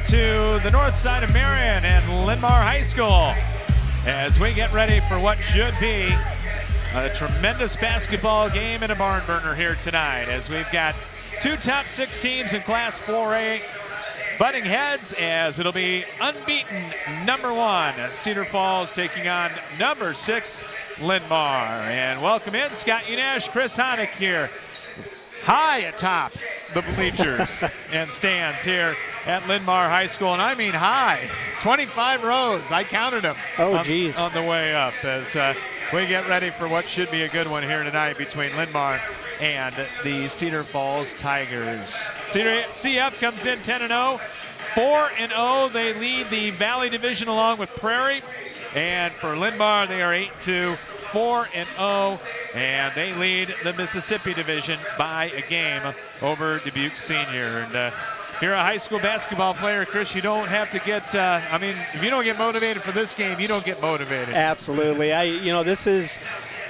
to the north side of Marion and Linn-Mar High School as we get ready for what should be a tremendous basketball game and a barn burner here tonight, as we've got two top 6 teams in Class 4A butting heads, as it'll be unbeaten number 1 Cedar Falls taking on number 6 Linn-Mar. And welcome in Scott Unash, Chris Honick here, high atop the bleachers and stands here at Linn-Mar High School, and I mean high, 25 rows. I counted them. Oh, geez. On the way up, as we get ready for what should be a good one here tonight between Linn-Mar and the Cedar Falls Tigers. Cedar CF comes in 10-0, 4-0. They lead the Valley Division along with Prairie. And for Linn-Mar, they are 8-2, 4-0, and they lead the Mississippi Division by a game over Dubuque Senior. And if you're a high school basketball player, Chris, you don't have to get, if you don't get motivated for this game, you don't get motivated. Absolutely. This is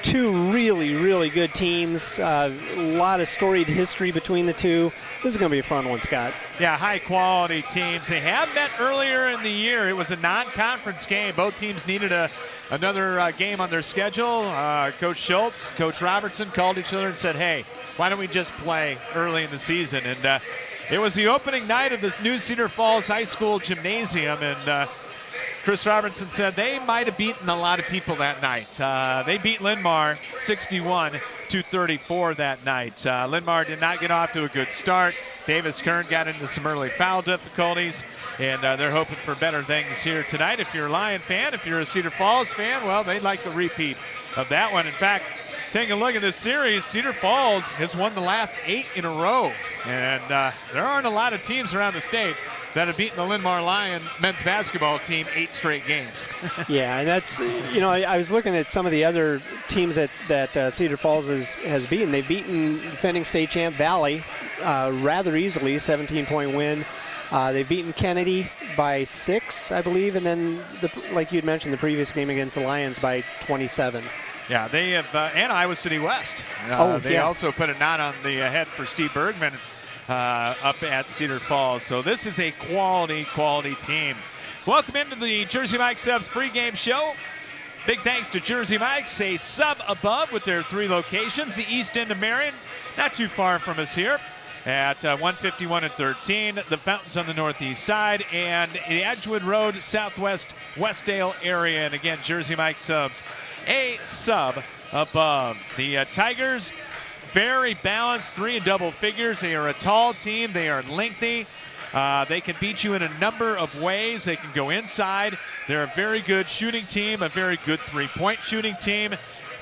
two really, really good teams. A lot of storied history between the two. This is going to be a fun one, Scott. Yeah, high-quality teams. They have met earlier in the year. It was a non-conference game. Both teams needed another game on their schedule. Coach Schultz, Coach Robertson called each other and said, hey, why don't we just play early in the season? And it was the opening night of this new Cedar Falls High School gymnasium, and Chris Robertson said they might have beaten a lot of people that night. They beat Linn-Mar 61-34 that night. Linn-Mar did not get off to a good start. Davis Kern got into some early foul difficulties, and they're hoping for better things here tonight. If you're a Lion fan, if you're a Cedar Falls fan, well, they'd like the repeat of that one. In fact, taking a look at this series, Cedar Falls has won the last 8 in a row, and there aren't a lot of teams around the state that have beaten the Linn-Mar Lion men's basketball team 8 straight games. Yeah, and that's, I was looking at some of the other teams that Cedar Falls has beaten. They've beaten defending state champ Valley rather easily, 17-point win. They've beaten Kennedy by 6, I believe, and then, like you'd mentioned, the previous game against the Lions by 27. Yeah, they have, and Iowa City West. They also put a knot on the head for Steve Bergman up at Cedar Falls. So this is a quality team. Welcome into the Jersey Mike Subs pregame show. Big thanks to Jersey Mike's, a sub above with their 3 locations. The east end of Marion, not too far from us here at 151 and 13. The Fountains on the northeast side, and the Edgewood Road southwest Westdale area. And again, Jersey Mike Subs, a sub above. The Tigers, very balanced, 3 in double figures. They are a tall team. They are lengthy. They can beat you in a number of ways. They can go inside. They're a very good shooting team, a very good 3-point shooting team.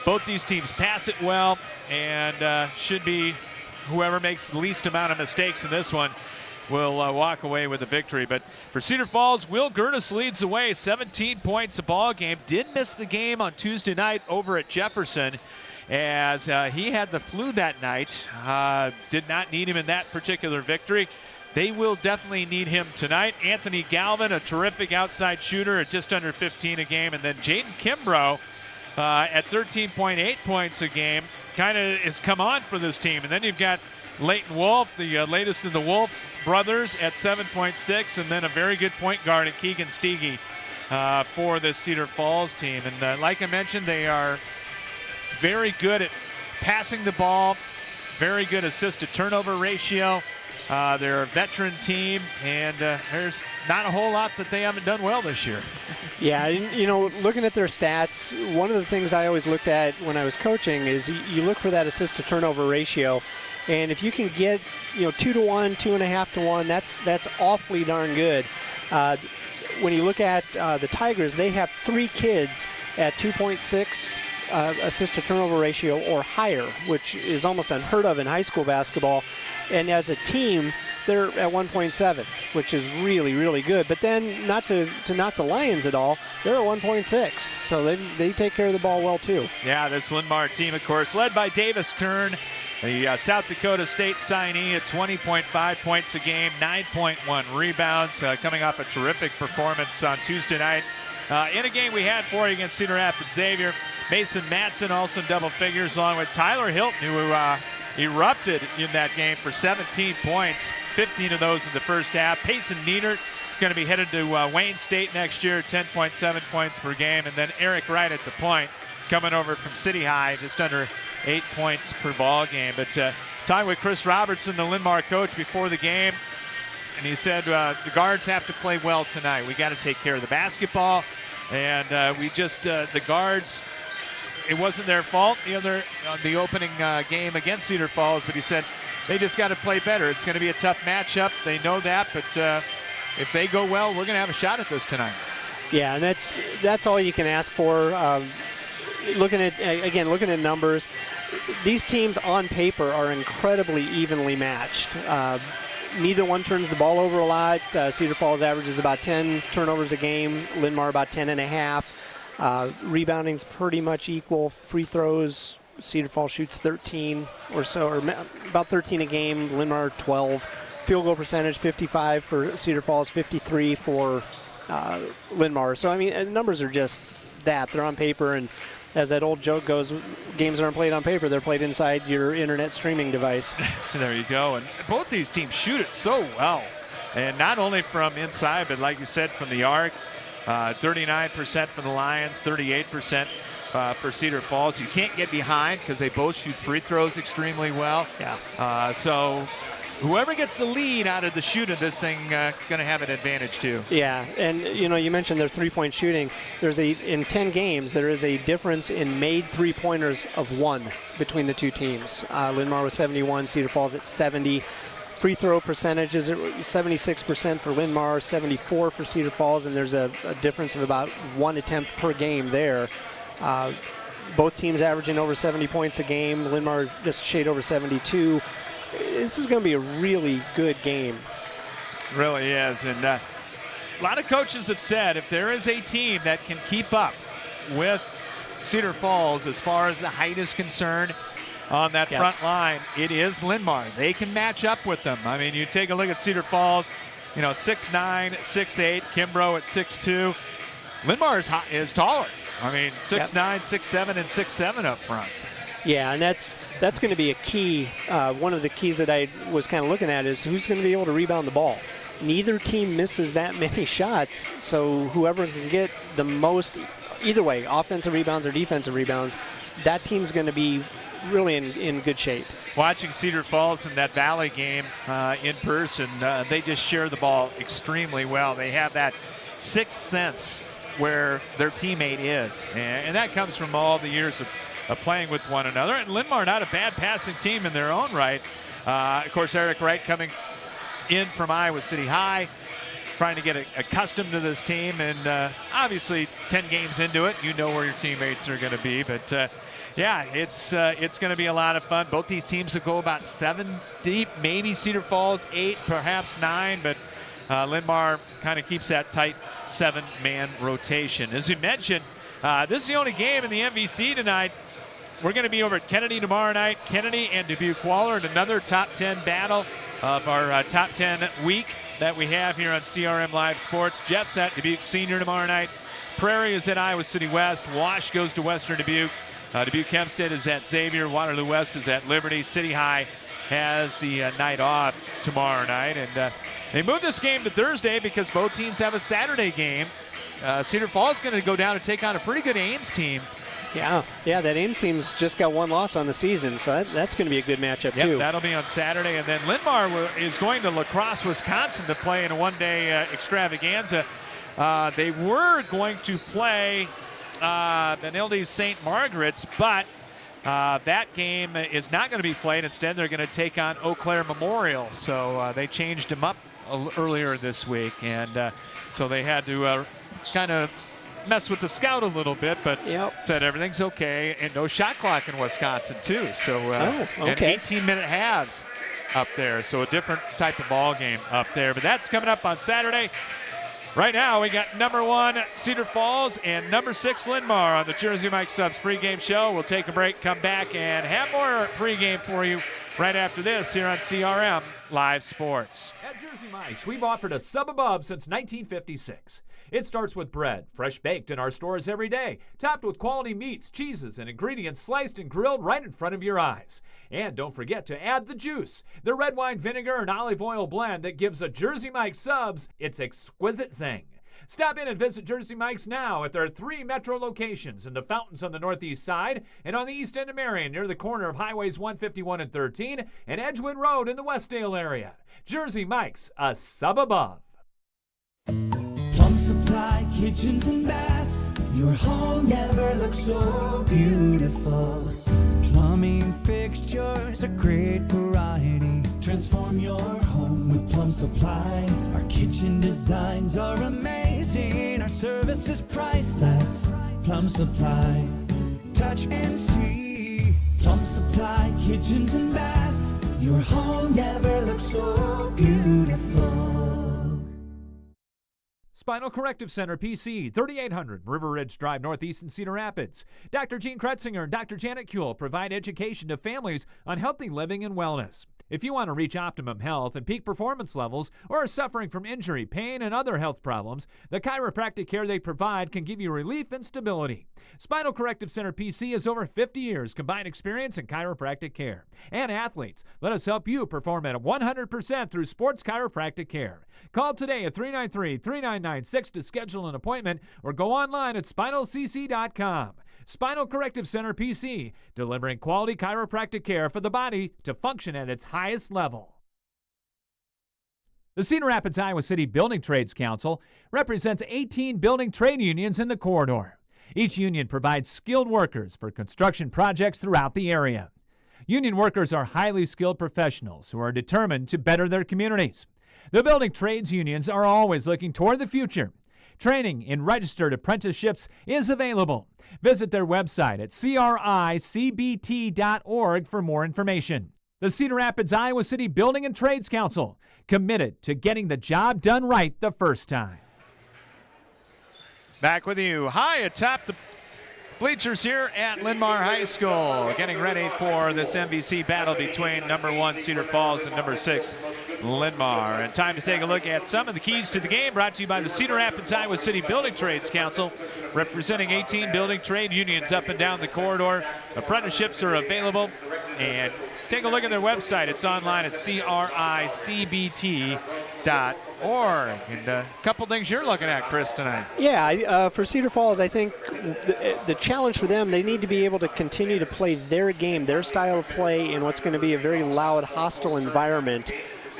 Both these teams pass it well, and should be whoever makes the least amount of mistakes in this one will walk away with a victory. But for Cedar Falls, Will Gertis leads the way, 17 points a ball game. Did miss the game on Tuesday night over at Jefferson, as he had the flu that night. Did not need him in that particular victory. They will definitely need him tonight. Anthony Galvin, a terrific outside shooter at just under 15 a game. And then Jaden Kimbrough at 13.8 points a game kind of has come on for this team. And then you've got Leighton Wolf, the latest in the Wolf brothers, at 7.6. And then a very good point guard in Keegan Steege for this Cedar Falls team. And like I mentioned, they are very good at passing the ball, very good assist-to-turnover ratio. They're a veteran team, and there's not a whole lot that they haven't done well this year. Yeah, looking at their stats, one of the things I always looked at when I was coaching is you look for that assist-to-turnover ratio, and if you can get 2-to-1, 2.5-to-1, that's awfully darn good. When you look at the Tigers, they have 3 kids at 2.6 assist-to-turnover ratio or higher, which is almost unheard of in high school basketball. And as a team, they're at 1.7, which is really, really good. But then, not to knock the Lions at all, they're at 1.6. So they take care of the ball well, too. Yeah, this Linn-Mar team, of course, led by Davis Kern, the South Dakota State signee, at 20.5 points a game, 9.1 rebounds, coming off a terrific performance on Tuesday night. In a game we had for you against Cedar Rapids Xavier, Mason Matson also in double figures, along with Tyler Hilton, who erupted in that game for 17 points, 15 of those in the first half. Payson Niedert, going to be headed to Wayne State next year, 10.7 points per game. And then Eric Wright at the point, coming over from City High, just under 8 points per ball game. But talking with Chris Robertson, the Linn-Mar coach, before the game, and he said the guards have to play well tonight. We got to take care of the basketball, and the guards. It wasn't their fault the opening game against Cedar Falls, but he said they just got to play better. It's going to be a tough matchup. They know that, but if they go well, we're going to have a shot at this tonight. Yeah, and that's all you can ask for. Looking at numbers, these teams on paper are incredibly evenly matched. Neither one turns the ball over a lot. Cedar Falls averages about 10 turnovers a game. Linn-Mar about 10.5. Rebounding's pretty much equal. Free throws, Cedar Falls shoots 13 or so, or about 13 a game. Linn-Mar 12. Field goal percentage 55 for Cedar Falls, 53 for Linn-Mar. So I mean, the numbers are just that. They're on paper, and as that old joke goes, games aren't played on paper, they're played inside your internet streaming device. There you go. And both these teams shoot it so well. And not only from inside, but like you said, from the arc. 39% for the Lions, 38% for Cedar Falls. You can't get behind because they both shoot free throws extremely well. Yeah. So whoever gets the lead out of the shooting, this thing going to have an advantage too. Yeah, and you mentioned their three-point shooting. In 10 games, there is a difference in made three-pointers of 1 between the two teams. Linn-Mar with 71, Cedar Falls at 70. Free throw percentages, 76% for Linn-Mar, 74 for Cedar Falls, and there's a difference of about 1 attempt per game there. Both teams averaging over 70 points a game. Linn-Mar just shade over 72. This is going to be a really good game. Really is. And a lot of coaches have said if there is a team that can keep up with Cedar Falls as far as the height is concerned on that front line, it is Linn-Mar. They can match up with them. I mean, you take a look at Cedar Falls, 6'9", 6'8", Kimbrough at 6'2". Linn-Mar is taller. I mean, 6'9", 6'7", and 6'7" up front. Yeah, and that's going to be a key. One of the keys that I was kind of looking at is who's going to be able to rebound the ball. Neither team misses that many shots, so whoever can get the most, either way, offensive rebounds or defensive rebounds, that team's going to be really in good shape. Watching Cedar Falls in that Valley game in person, they just share the ball extremely well. They have that sixth sense where their teammate is, and that comes from all the years of playing with one another. And Linn-Mar, not a bad passing team in their own right. Of course, Eric Wright coming in from Iowa City High, trying to get accustomed to this team, and obviously 10 games into it, you know where your teammates are going to be, but yeah, it's going to be a lot of fun. Both these teams will go about 7 deep, maybe Cedar Falls 8, perhaps 9, but Linn-Mar kind of keeps that tight 7-man rotation. As you mentioned, this is the only game in the MVC tonight. We're going to be over at Kennedy tomorrow night. Kennedy and Dubuque Waller in another top 10 battle of our top 10 week that we have here on CRM Live Sports. Jeff's at Dubuque Senior tomorrow night. Prairie is at Iowa City West. Wash goes to Western Dubuque. Dubuque Hempstead is at Xavier. Waterloo West is at Liberty. City High has the night off tomorrow night. And they moved this game to Thursday because both teams have a Saturday game. Cedar Falls is going to go down and take on a pretty good Ames team. Yeah, that Ames team's just got 1 loss on the season, so that's going to be a good matchup, too. That'll be on Saturday. And then Linn-Mar is going to La Crosse, Wisconsin to play in a one-day extravaganza. They were going to play Benilde St. Margaret's, but that game is not going to be played. Instead, they're going to take on Eau Claire Memorial. So they changed them up earlier this week, and so they had to kind of mess with the scout a little bit, but said everything's okay, and no shot clock in Wisconsin too. So and 18-minute halves up there, so a different type of ball game up there. But that's coming up on Saturday. Right now, we got number 1 Cedar Falls and number 6 Linn-Mar on the Jersey Mike Subs pregame show. We'll take a break, come back, and have more pregame for you right after this here on CRM Live Sports. At Jersey Mike's, we've offered a sub above since 1956. It starts with bread, fresh baked in our stores every day, topped with quality meats, cheeses, and ingredients sliced and grilled right in front of your eyes. And don't forget to add the juice, the red wine vinegar and olive oil blend that gives a Jersey Mike's subs its exquisite zing. Stop in and visit Jersey Mike's now at their 3 metro locations in the Fountains on the northeast side and on the east end of Marion near the corner of Highways 151 and 13 and Edgewood Road in the Westdale area. Jersey Mike's, a sub above. Plum Supply kitchens and baths. Your home never looks so beautiful. Plumbing fixtures, a great variety. Transform your home with Plum Supply. Our kitchen designs are amazing. Our service is priceless. Plum Supply, touch and see. Plum Supply kitchens and baths. Your home never looks so beautiful. Spinal Corrective Center, PC, 3800 River Ridge Drive, Northeast in Cedar Rapids. Dr. Gene Kretzinger and Dr. Janet Kuehl provide education to families on healthy living and wellness. If you want to reach optimum health and peak performance levels or are suffering from injury, pain, and other health problems, the chiropractic care they provide can give you relief and stability. Spinal Corrective Center PC has over 50 years combined experience in chiropractic care. And athletes, let us help you perform at 100% through sports chiropractic care. Call today at 393-3996 to schedule an appointment or go online at spinalcc.com. Spinal Corrective Center PC, delivering quality chiropractic care for the body to function at its highest level. The Cedar Rapids, Iowa City Building Trades Council represents 18 building trade unions in the corridor. Each union provides skilled workers for construction projects throughout the area. Union workers are highly skilled professionals who are determined to better their communities. The building trades unions are always looking toward the future. Training in registered apprenticeships is available. Visit their website at cricbt.org for more information. The Cedar Rapids, Iowa City Building and Trades Council, committed to getting the job done right the first time. Back with you high atop the bleachers here at Linn-Mar High School, getting ready for this MVC battle between number 1 Cedar Falls and number 6 Linn-Mar. And time to take a look at some of the keys to the game, brought to you by the Cedar Rapids, Iowa City Building Trades Council, representing 18 building trade unions up and down the corridor. Apprenticeships are available, and take a look at their website. It's online at cricbt.org. And a couple things you're looking at, Chris, tonight. Yeah, for Cedar Falls, I think the challenge for them, they need to be able to continue to play their game, their style of play in what's going to be a very loud, hostile environment.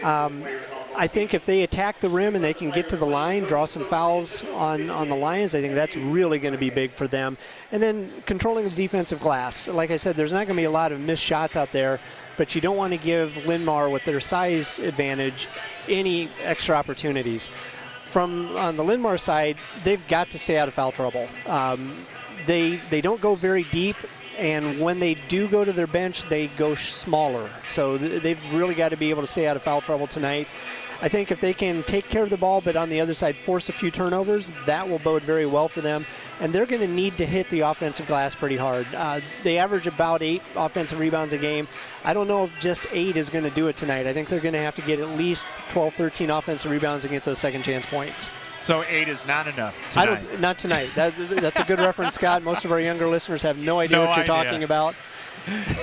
I think if they attack the rim and they can get to the line, draw some fouls on the Lions, I think that's really going to be big for them. And then controlling the defensive glass. Like I said, there's not going to be a lot of missed shots out there, but you don't want to give Linn-Mar, with their size advantage, any extra opportunities. On the Linn-Mar side, they've got to stay out of foul trouble. They don't go very deep, and when they do go to their bench, they go smaller. So they've really got to be able to stay out of foul trouble tonight. I think if they can take care of the ball, but on the other side force a few turnovers, that will bode very well for them. And they're going to need to hit the offensive glass pretty hard. They average about 8 offensive rebounds a game. I don't know if just 8 is going to do it tonight. I think they're going to have to get at least 12, 13 offensive rebounds and get those second chance points. So 8 is not enough tonight. Not tonight. That's a good reference, Scott. Most of our younger listeners have no idea what you're talking about.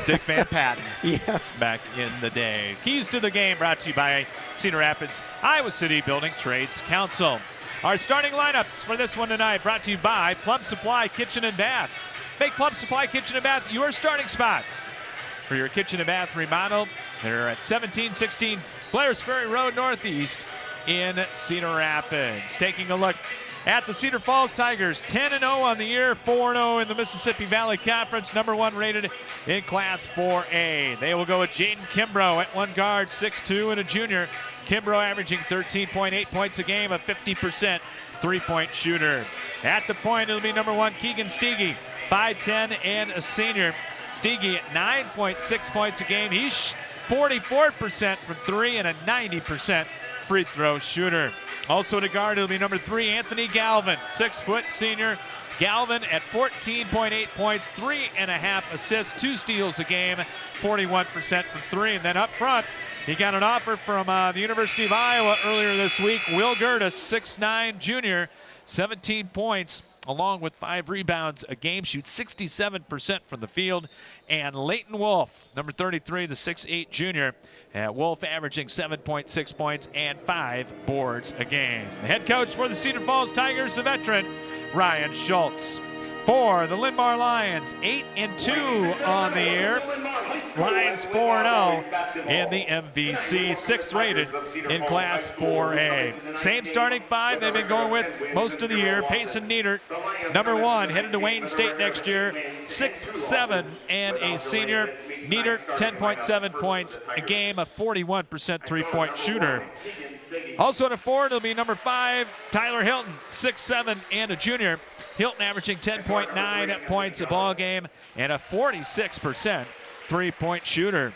Dick Van Patten. Yeah. Back in the day. Keys to the game brought to you by Cedar Rapids, Iowa City Building Trades Council. Our starting lineups for this one tonight brought to you by Plum Supply Kitchen and Bath. Make Plum Supply Kitchen and Bath your starting spot for your kitchen and bath remodel. They're at 1716 Blair's Ferry Road Northeast in Cedar Rapids. Taking a look at the Cedar Falls Tigers, 10-0 on the year, 4-0 in the Mississippi Valley Conference, number 1 rated in Class 4A. They will go with Jaden Kimbrough at one guard, 6'2", and a junior. Kimbrough averaging 13.8 points a game, a 50% three-point shooter. At the point, it'll be number 1 Keegan Steege, 5'10", and a senior. Steege at 9.6 points a game. He's 44% from 3 and a 90% free throw shooter. Also to guard, it'll be number 3, Anthony Galvin, 6-foot senior. Galvin at 14.8 points, 3.5 assists, 2 steals a game, 41% from 3. And then up front, he got an offer from the University of Iowa earlier this week. Will Gertis, 6'9", junior, 17 points along with 5 rebounds a game, shoots 67% from the field. And Leighton Wolf, number 33, the 6'8 junior. Wolf averaging 7.6 points and 5 boards a game. The head coach for the Cedar Falls Tigers, the veteran, Ryan Schultz. For the Linn-Mar Lions, 8-2 on the year. Lions 4-0 in the MVC, 6th rated in Class 4A. Same starting 5 they've been going with most of the year. Payson Niedert, number 1, headed to Wayne State next year, 6'7", and a senior. Niedert, 10.7 points a game, a 41% three-point shooter. Also at a forward, it'll be number 5, Tyler Hilton, 6'7", and a junior. Hilton averaging 10.9 points a ball game and a 46% three-point shooter.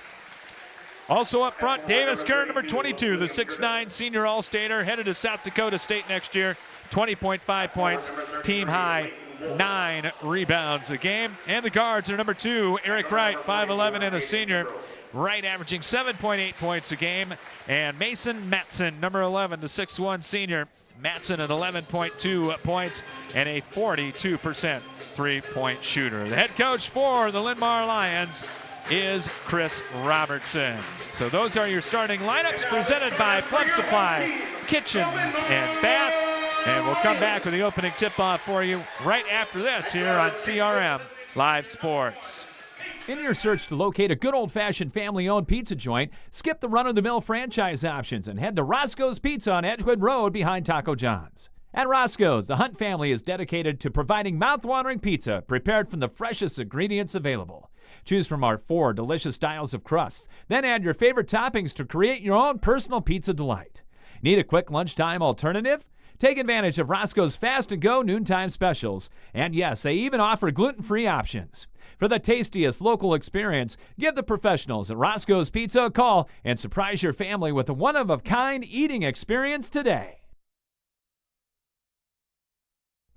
Also up front, Davis Kern, number 22, the 6'9 senior All-Stater, headed to South Dakota State next year, 20.5 points, team high, 9 rebounds a game. And the guards are number 2, Eric Wright, 5'11 and a senior. Wright averaging 7.8 points a game. And Mason Matson, number 11, the 6'1 senior. Matson at 11.2 points and a 42% three-point shooter. The head coach for the Linn-Mar Lions is Chris Robertson. So those are your starting lineups presented by Plum Supply Kitchens and Bath. And we'll come back with the opening tip-off for you right after this here on CRM Live Sports. In your search to locate a good old-fashioned family-owned pizza joint, skip the run-of-the-mill franchise options and head to Roscoe's Pizza on Edgewood Road behind Taco John's. At Roscoe's, the Hunt family is dedicated to providing mouth-watering pizza prepared from the freshest ingredients available. Choose from our 4 delicious styles of crusts, then add your favorite toppings to create your own personal pizza delight. Need a quick lunchtime alternative? Take advantage of Roscoe's fast-to-go noontime specials. And yes, they even offer gluten-free options. For the tastiest local experience, give the professionals at Roscoe's Pizza a call and surprise your family with a one-of-a-kind eating experience today.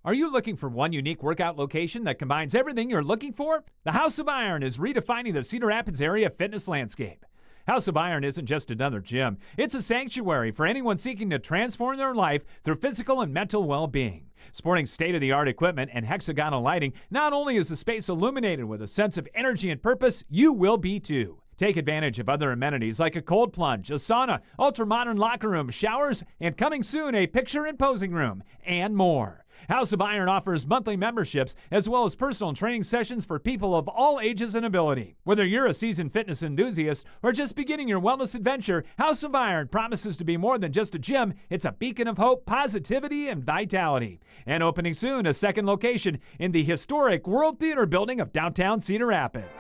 Are you looking for one unique workout location that combines everything you're looking for? The House of Iron is redefining the Cedar Rapids area fitness landscape. House of Iron isn't just another gym. It's a sanctuary for anyone seeking to transform their life through physical and mental well-being. Sporting state-of-the-art equipment and hexagonal lighting, not only is the space illuminated with a sense of energy and purpose, you will be too. Take advantage of other amenities like a cold plunge, a sauna, ultra-modern locker room, showers, and coming soon, a picture and posing room, and more. House of Iron offers monthly memberships as well as personal training sessions for people of all ages and ability. Whether you're a seasoned fitness enthusiast or just beginning your wellness adventure, House of Iron promises to be more than just a gym. It's a beacon of hope, positivity, and vitality. And opening soon, a second location in the historic World Theater building of downtown Cedar Rapids.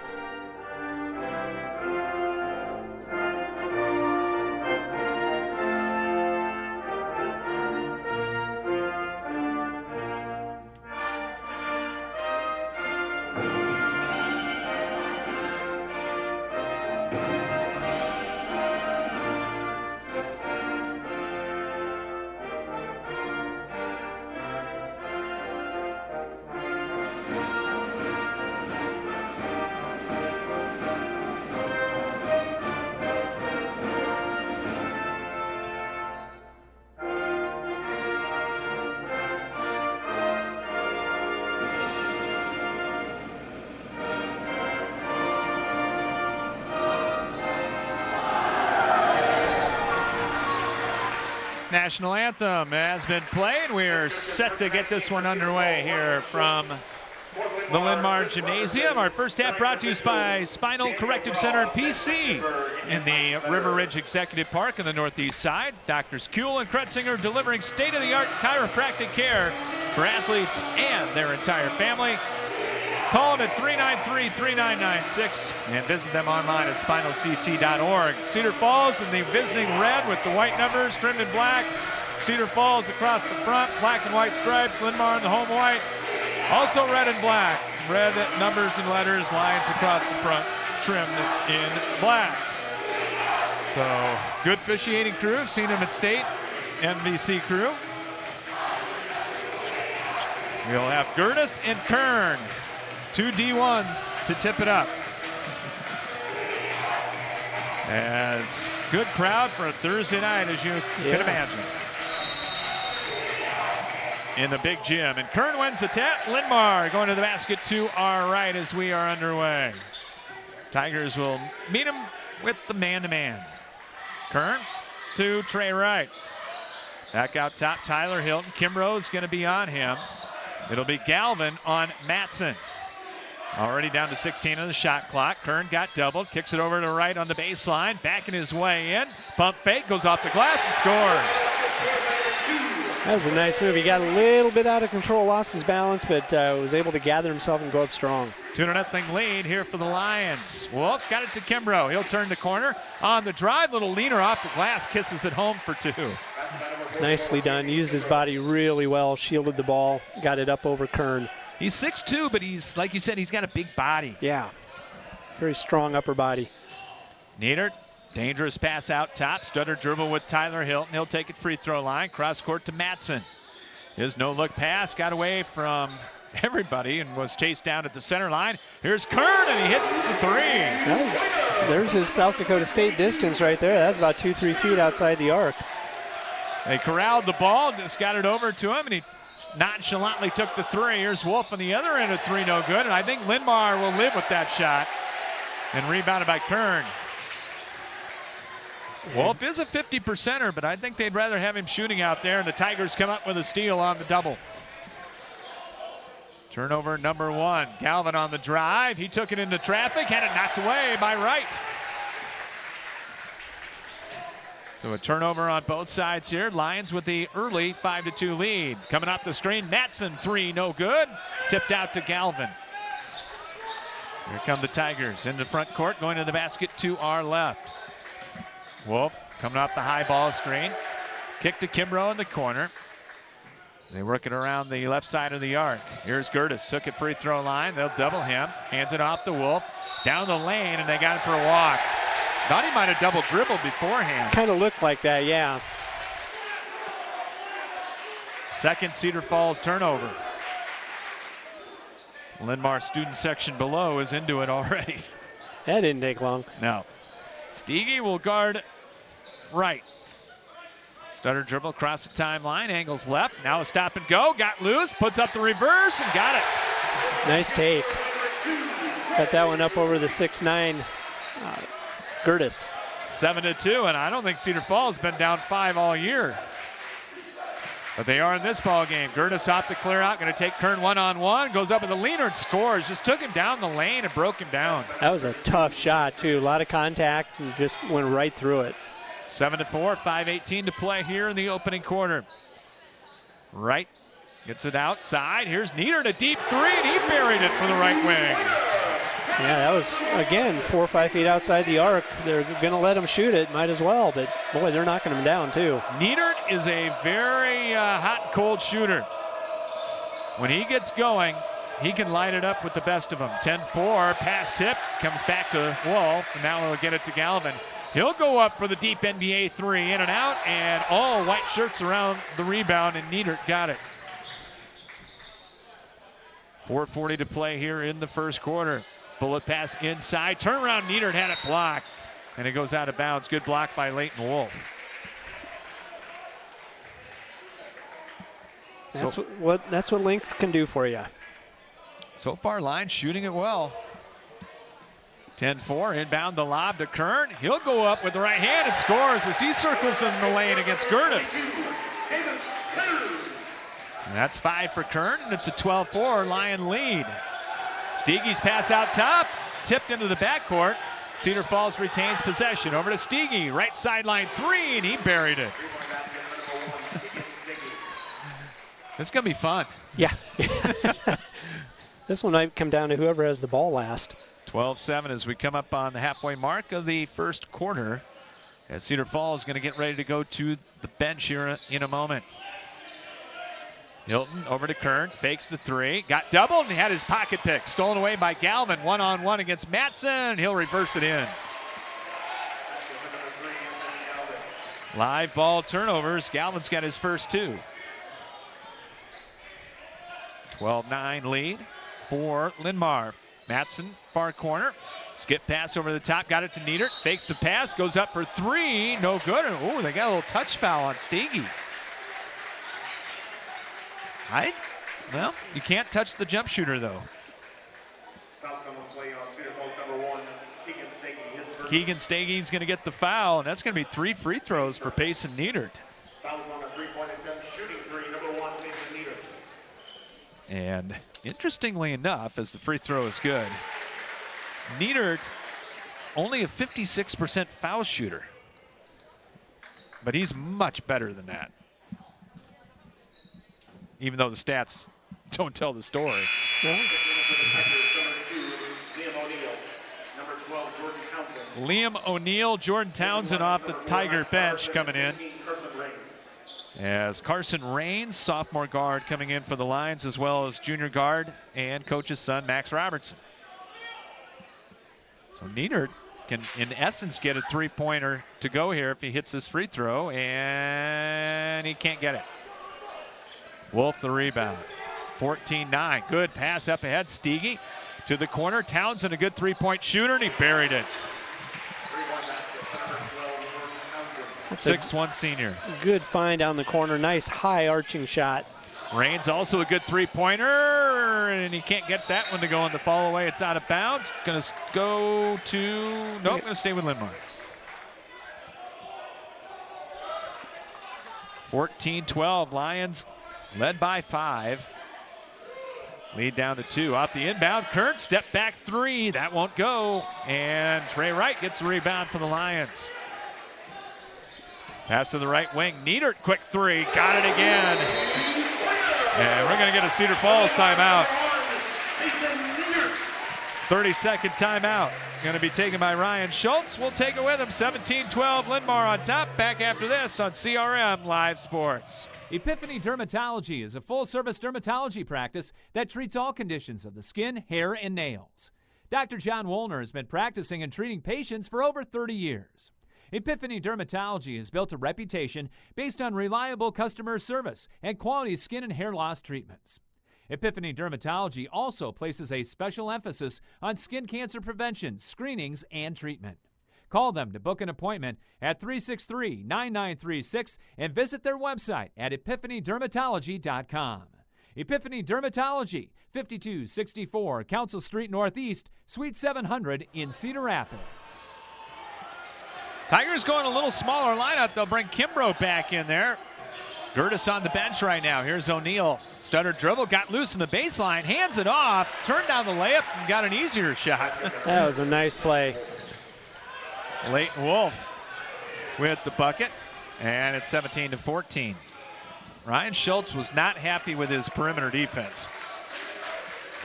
National anthem has been played. We're set to get this one underway here from the Linn-Mar Gymnasium. Our first half brought to you by Spinal Corrective Center PC in the River Ridge Executive Park on the northeast side. Doctors Kuehl and Kretzinger delivering state-of-the-art chiropractic care for athletes and their entire family. Call them at 393-3996 and visit them online at spinalcc.org. Cedar Falls in the visiting red with the white numbers trimmed in black. Cedar Falls across the front, black and white stripes. Linn-Mar in the home white. Also red and black. Red numbers and letters, lines across the front, trimmed in black. So, good officiating crew. I've seen them at state. MVC crew. We'll have Gertis and Kern. 2 D1s to tip it up. As good crowd for a Thursday night, as you can imagine. in the big gym. And Kern wins the tap. Linn-Mar going to the basket to our right as we are underway. Tigers will meet him with the man-to-man. Kern to Trey Wright. Back out top, Tyler Hilton. Kimbrough's going to be on him. It'll be Galvin on Matson. Already down to 16 on the shot clock. Kern got doubled, kicks it over to right on the baseline, backing his way in. Pump fake, goes off the glass and scores. That was a nice move. He got a little bit out of control, lost his balance, but was able to gather himself and go up strong. 2-0 lead here for the Lions. Wolf got it to Kimbrough. He'll turn the corner on the drive. Little leaner off the glass, kisses it home for 2. Nicely done. Used his body really well, shielded the ball, got it up over Kern. He's 6'2", but he's, like you said, he's got a big body. Yeah, very strong upper body. Nieder, dangerous pass out top. Stutter dribble with Tyler Hilton. He'll take it free throw line. Cross court to Matson. His no-look pass got away from everybody and was chased down at the center line. Here's Kern, and he hits the 3. There's his South Dakota State distance right there. That's about 2-3 feet outside the arc. They corralled the ball, just got it over to him, and he nonchalantly took the 3. Here's Wolf on the other end of 3, no good. And I think Linn-Mar will live with that shot. And rebounded by Kern. Wolf is a 50%er, but I think they'd rather have him shooting out there. And the Tigers come up with a steal on the double. Turnover number 1. Galvin on the drive. He took it into traffic, had it knocked away by Wright. So a turnover on both sides here. Lions with the early 5-2 lead. Coming up the screen, Matson 3, no good. Tipped out to Galvin. Here come the Tigers into front court, going to the basket to our left. Wolf coming off the high ball screen. Kick to Kimbrough in the corner. They work it around the left side of the arc. Here's Gertis, took it free throw line. They'll double him. Hands it off to Wolf. Down the lane, and they got it for a walk. Thought he might have double dribbled beforehand. Kind of looked like that, yeah. Second Cedar Falls turnover. Linn-Mar student section below is into it already. That didn't take long. No. Stiege will guard right. Stutter dribble across the timeline, angles left. Now a stop and go, got loose, puts up the reverse and got it. Nice take. Got that one up over the 6'9". Gertis. 7-2, and I don't think Cedar Falls has been down 5 all year. But they are in this ball game. Gertis off the clear out, going to take Kern one-on-one, goes up with a leaner and scores. Just took him down the lane and broke him down. That was a tough shot, too. A lot of contact and just went right through it. 7-4, 5:18 to play here in the opening quarter. Wright gets it outside. Here's Nieder to deep 3, and he buried it for the right wing. Yeah, that was, again, 4 or 5 feet outside the arc. They're going to let him shoot it, might as well, but boy, they're knocking him down too. Nieder is a very hot and cold shooter. When he gets going, he can light it up with the best of them. 10-4, pass tip, comes back to Wolf, and now he'll get it to Galvin. He'll go up for the deep NBA 3, in and out, and all white shirts around the rebound, and Nieder got it. 4:40 to play here in the first quarter. Bullet pass inside, turnaround, Nieder had it blocked, and it goes out of bounds. Good block by Leighton Wolf. That's what length can do for you. So far, Lions shooting it well. 10-4, inbound the lob to Kern. He'll go up with the right hand and scores as he circles in the lane against Gertis. And that's 5 for Kern, and it's a 12-4 Lion lead. Stiege's pass out top, tipped into the backcourt. Cedar Falls retains possession. Over to Stiege, right sideline 3, and he buried it. This is going to be fun. Yeah. This one might come down to whoever has the ball last. 12-7 as we come up on the halfway mark of the first quarter. As Cedar Falls is going to get ready to go to the bench here in a moment. Hilton over to Kern, fakes the 3, got doubled and he had his pocket pick. Stolen away by Galvin, one-on-one against Matson. He'll reverse it in. Live ball turnovers. Galvin's got his first 2. 12-9 lead for Linn-Mar. Matson, far corner. Skip pass over the top, got it to Nieder. Fakes the pass, goes up for 3, no good. Oh, they got a little touch foul on Stiege. Well, you can't touch the jump shooter, though. Keegan Stagey's going to get the foul, and that's going to be 3 free throws for Payson Niedert. And interestingly enough, as the free throw is good, Niedert only a 56% foul shooter, but he's much better than that, even though the stats don't tell the story. Yeah. Liam O'Neill, Jordan Townsend off the Tiger bench coming in. As Carson Rains, sophomore guard, coming in for the Lions, as well as junior guard and coach's son, Max Robertson. So Niedert can, in essence, get a three-pointer to go here if he hits this free throw, and he can't get it. Wolf the rebound. 14-9. Good pass up ahead. Stege to the corner. Townsend, a good three-point shooter, and he buried it. 6'1" senior. Good find down the corner. Nice high arching shot. Rains also a good three-pointer, and he can't get that one to go on the fall away. It's out of bounds. Going to go to, nope, going to stay with Linn-Mar. 14-12, Lions led by 5. Lead down to 2. Off the inbound, Kern, step back 3. That won't go, and Trey Wright gets the rebound for the Lions. Pass to the right wing. Niedert, quick 3. Got it again. And we're going to get a Cedar Falls timeout. 30-second timeout. Going to be taken by Ryan Schultz. We'll take it with him. 17-12, Linn-Mar on top. Back after this on CRM Live Sports. Epiphany Dermatology is a full-service dermatology practice that treats all conditions of the skin, hair, and nails. Dr. John Woolner has been practicing and treating patients for over 30 years. Epiphany Dermatology has built a reputation based on reliable customer service and quality skin and hair loss treatments. Epiphany Dermatology also places a special emphasis on skin cancer prevention, screenings, and treatment. Call them to book an appointment at 363-9936 and visit their website at epiphanydermatology.com. Epiphany Dermatology, 5264 Council Street Northeast, Suite 700 in Cedar Rapids. Tigers going a little smaller lineup. They'll bring Kimbrough back in there. Gertis on the bench right now. Here's O'Neill. Stutter dribble, got loose in the baseline, hands it off, turned down the layup, and got an easier shot. That was a nice play. Leighton Wolf with the bucket, and it's 17-14. Ryan Schultz was not happy with his perimeter defense,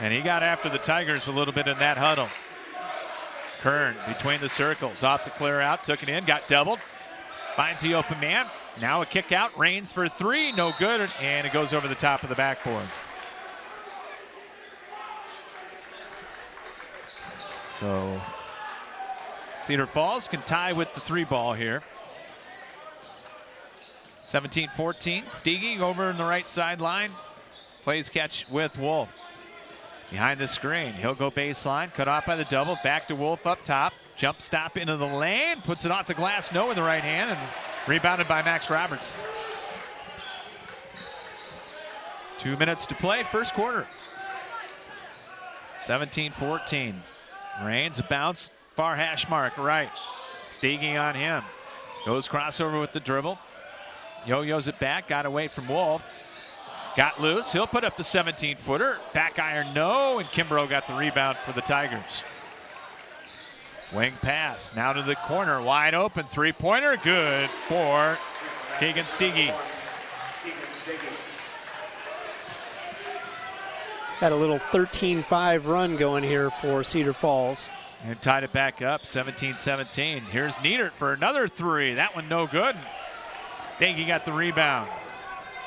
and he got after the Tigers a little bit in that huddle. Kern between the circles, off the clear out, took it in, got doubled, finds the open man. Now a kick out, Rains for 3, no good, and it goes over the top of the backboard. So Cedar Falls can tie with the 3 ball here. 17-14, Stege over in the right sideline, plays catch with Wolf. Behind the screen, he'll go baseline, cut off by the double, back to Wolf up top, jump stop into the lane, puts it off the glass, no, with the right hand, and rebounded by Max Robertson. 2 minutes to play, first quarter. 17-14. Rains a bounce, far hash mark, right. Stege on him. Goes crossover with the dribble. Yo-yos it back, got away from Wolf. Got loose, he'll put up the 17-footer. Back iron, no, and Kimbrough got the rebound for the Tigers. Wing pass, now to the corner, wide open, three-pointer, good for Keegan Stege. Got a little 13-5 run going here for Cedar Falls. And tied it back up, 17-17. Here's Niedert for another 3. That one no good. Stege got the rebound.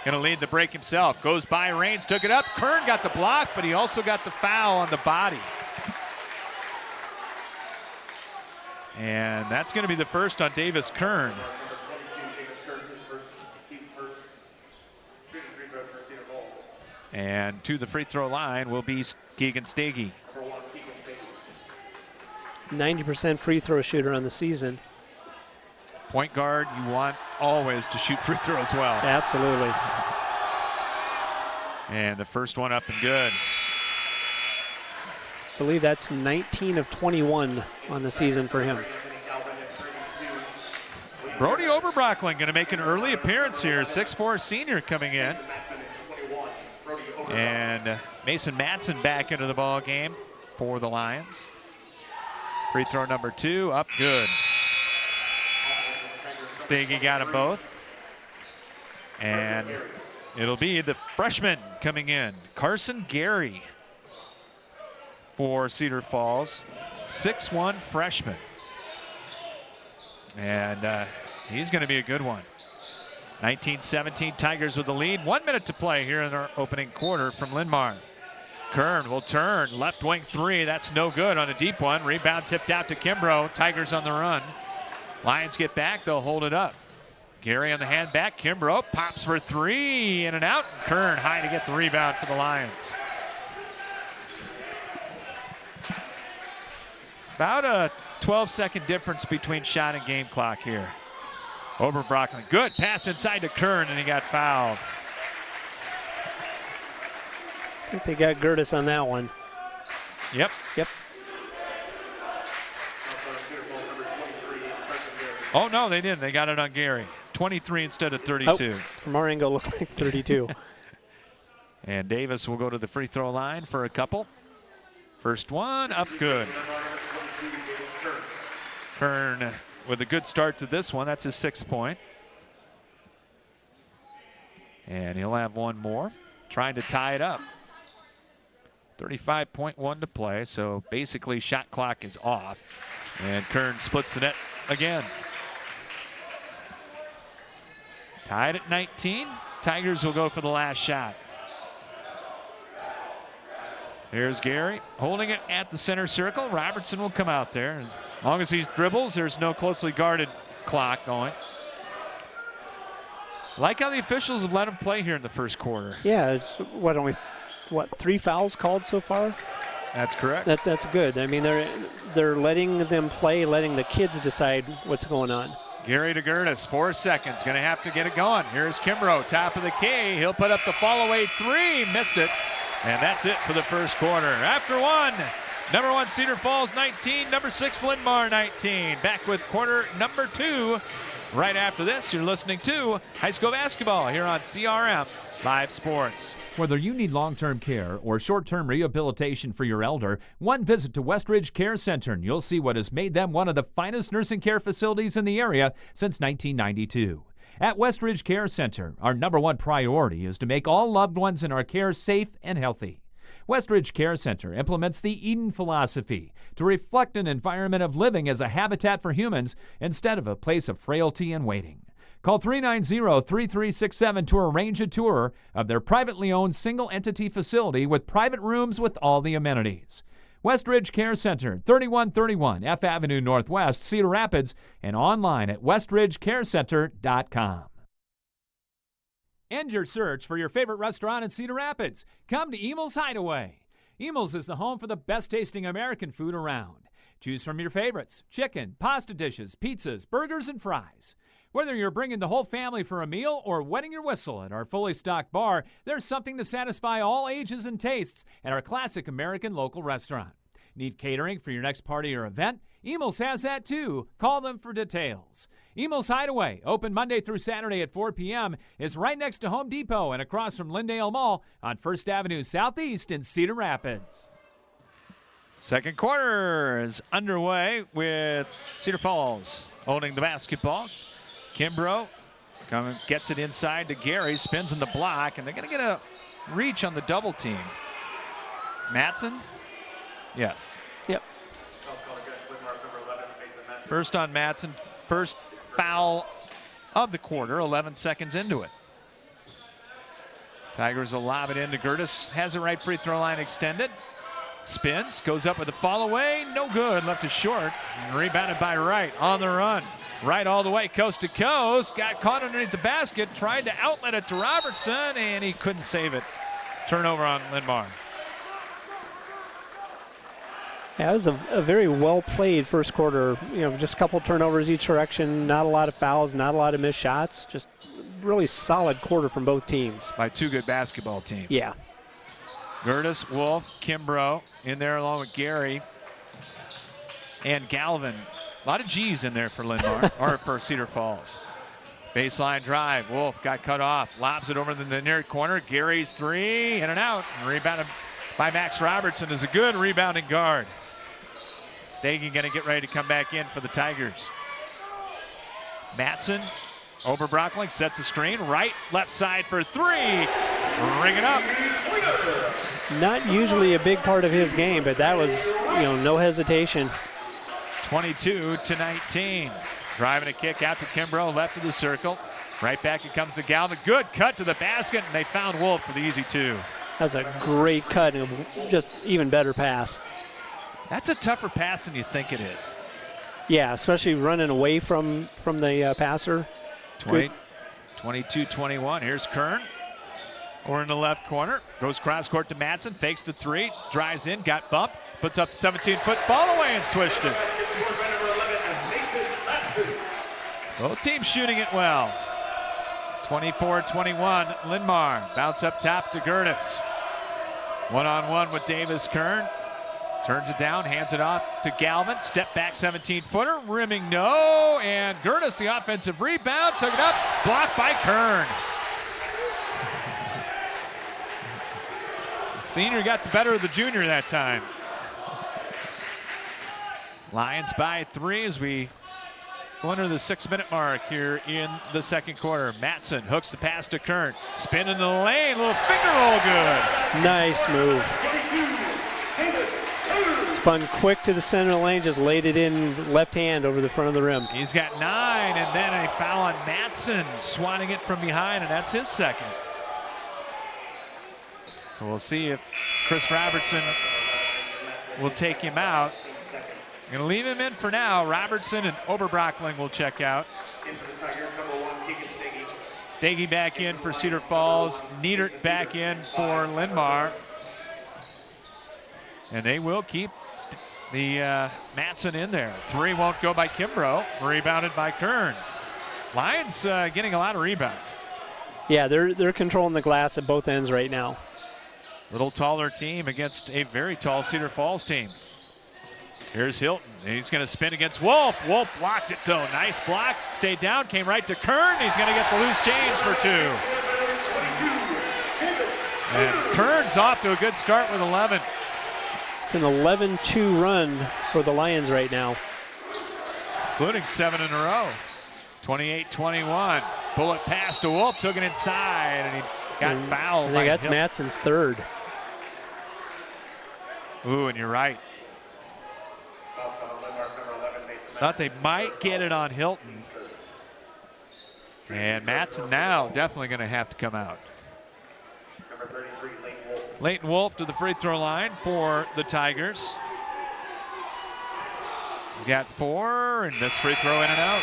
Gonna lead the break himself. Goes by Rains, took it up. Kern got the block, but he also got the foul on the body. And that's gonna be the first on Davis Kern. And to the free throw line will be Keegan Stege. 90% free throw shooter on the season. Point guard, you want always to shoot free throws well. Absolutely. And the first one up and good. I believe that's 19 of 21 on the season for him. Brody Oberbrockling going to make an early appearance here. 6'4" senior coming in. And Mason Matson back into the ball game for the Lions. Free throw number 2, up good. Stagey got them both. And it'll be the freshman coming in, Carson Gary for Cedar Falls, 6'1" freshman. And he's going to be a good one. 19-17 Tigers with the lead. 1 minute to play here in our opening quarter from Linn-Mar. Kern will turn, left wing 3. That's no good on a deep one. Rebound tipped out to Kimbrough. Tigers on the run. Lions get back, they'll hold it up. Gary on the hand back. Kimbrough pops for 3, in and out. Kern high to get the rebound for the Lions. About a 12-second difference between shot and game clock here. Oberbrockling, good pass inside to Kern, and he got fouled. I think they got Gertis on that one. Yep. Oh, no, they didn't. They got it on Gary. 23 instead of 32. Oh, from our angle, looked like 32. And Davis will go to the free throw line for a couple. First one, up good. Kern with a good start to this one. That's his 6th point. And he'll have one more, trying to tie it up. 35.1 to play, so basically shot clock is off. And Kern splits the net again. Tied at 19. Tigers will go for the last shot. Here's Gary holding it at the center circle. Robertson will come out there. As long as he dribbles, there's no closely guarded clock going. Like how the officials have let him play here in the first quarter. Yeah, it's only 3 fouls called so far? That's correct. That's good. I mean, they're letting them play, letting the kids decide what's going on. Gary to Gertis, 4 seconds. Going to have to get it going. Here's Kimbrough, top of the key. He'll put up the fall-away 3. Missed it. And that's it for the first quarter. After one, number 1 Cedar Falls 19, number 6 Linn-Mar 19. Back with quarter number 2. Right after this, you're listening to high school basketball here on CRM Live Sports. Whether you need long-term care or short-term rehabilitation for your elder, one visit to Westridge Care Center and you'll see what has made them one of the finest nursing care facilities in the area since 1992. At Westridge Care Center, our number 1 priority is to make all loved ones in our care safe and healthy. Westridge Care Center implements the Eden philosophy to reflect an environment of living as a habitat for humans instead of a place of frailty and waiting. Call 390-3367 to arrange a tour of their privately owned single-entity facility with private rooms with all the amenities. Westridge Care Center, 3131 F Avenue Northwest, Cedar Rapids, and online at westridgecarecenter.com. End your search for your favorite restaurant in Cedar Rapids. Come to Emil's Hideaway. Emil's is the home for the best-tasting American food around. Choose from your favorites: chicken, pasta dishes, pizzas, burgers, and fries. Whether you're bringing the whole family for a meal or wetting your whistle at our fully stocked bar, there's something to satisfy all ages and tastes at our classic American local restaurant. Need catering for your next party or event? Emil's has that too. Call them for details. Emil's Hideaway, open Monday through Saturday at 4 p.m., is right next to Home Depot and across from Lyndale Mall on 1st Avenue Southeast in Cedar Rapids. Second quarter is underway with Cedar Falls holding the basketball. Kimbrough gets it inside to Gary, spins in the block, and they're going to get a reach on the double team. Matson? Yes. Yep. First on Matson, first foul of the quarter, 11 seconds into it. Tigers will lob it into Gertis, has it right free throw line extended. Spins, goes up with a fall away, no good, left it short. And rebounded by Wright on the run. Wright all the way, coast to coast, got caught underneath the basket, tried to outlet it to Robertson, and he couldn't save it. Turnover on Linn-Mar. Yeah, it was a very well-played first quarter. You know, just a couple turnovers each direction, not a lot of fouls, not a lot of missed shots, just really solid quarter from both teams. By two good basketball teams. Yeah. Gertis, Wolf, Kimbrough in there along with Gary and Galvin. A lot of G's in there for Linn-Mar, or for Cedar Falls. Baseline drive. Wolf got cut off. Lobs it over to the near corner. Gary's three, in and out. And rebounded by Max Robertson is a good rebounding guard. Stegen going to get ready to come back in for the Tigers. Matson, Oberbrockling sets a screen. Right, left side for three. Ring it up. Not usually a big part of his game, but that was, no hesitation. 22-19. Driving a kick out to Kimbrough, left of the circle. Right back it comes to Galvin. Good cut to the basket, and they found Wolf for the easy two. That's a great cut and just even better pass. That's a tougher pass than you think it is. Yeah, especially running away from the passer. 22-21. Here's Kern. Or in the left corner. Goes cross court to Matson. Fakes the three. Drives in. Got bumped. Puts up 17-foot fall away and swished it. Both teams shooting it well. 24-21. Linn-Mar. Bounce up top to Gertis. One-on-one with Davis Kern. Turns it down, hands it off to Galvin. Step back 17-footer, rimming no. And Gertis, the offensive rebound, took it up, blocked by Kern. The senior got the better of the junior that time. Lions by three as we go under the 6-minute mark here in the second quarter. Matson hooks the pass to Kern. Spin in the lane, little finger roll good. Nice move. Spun quick to the center of the lane, just laid it in left hand over the front of the rim. He's got 9, and then a foul on Matson, swatting it from behind, and that's his second. So we'll see if Chris Robertson will take him out. Going to leave him in for now. Robertson and Oberbrockling will check out. Stege back in for Cedar Falls. Niedert back in for Linn-Mar. And they will keep the Matson in there. Three won't go by Kimbrough. Rebounded by Kern. Lions getting a lot of rebounds. Yeah, they're controlling the glass at both ends right now. Little taller team against a very tall Cedar Falls team. Here's Hilton. He's going to spin against Wolf. Wolf blocked it though. Nice block. Stayed down. Came right to Kern. He's going to get the loose change for two. And Kern's off to a good start with 11. It's an 11-2 run for the Lions right now. Including 7 in a row. 28-21. Bullet pass to Wolf. Took it inside, and he got fouled. I think that's Matson's third. Ooh, and you're right. Thought they might get it on Hilton. And Matson now definitely going to have to come out. Leighton Wolf to the free throw line for the Tigers. He's got 4, and this free throw in and out.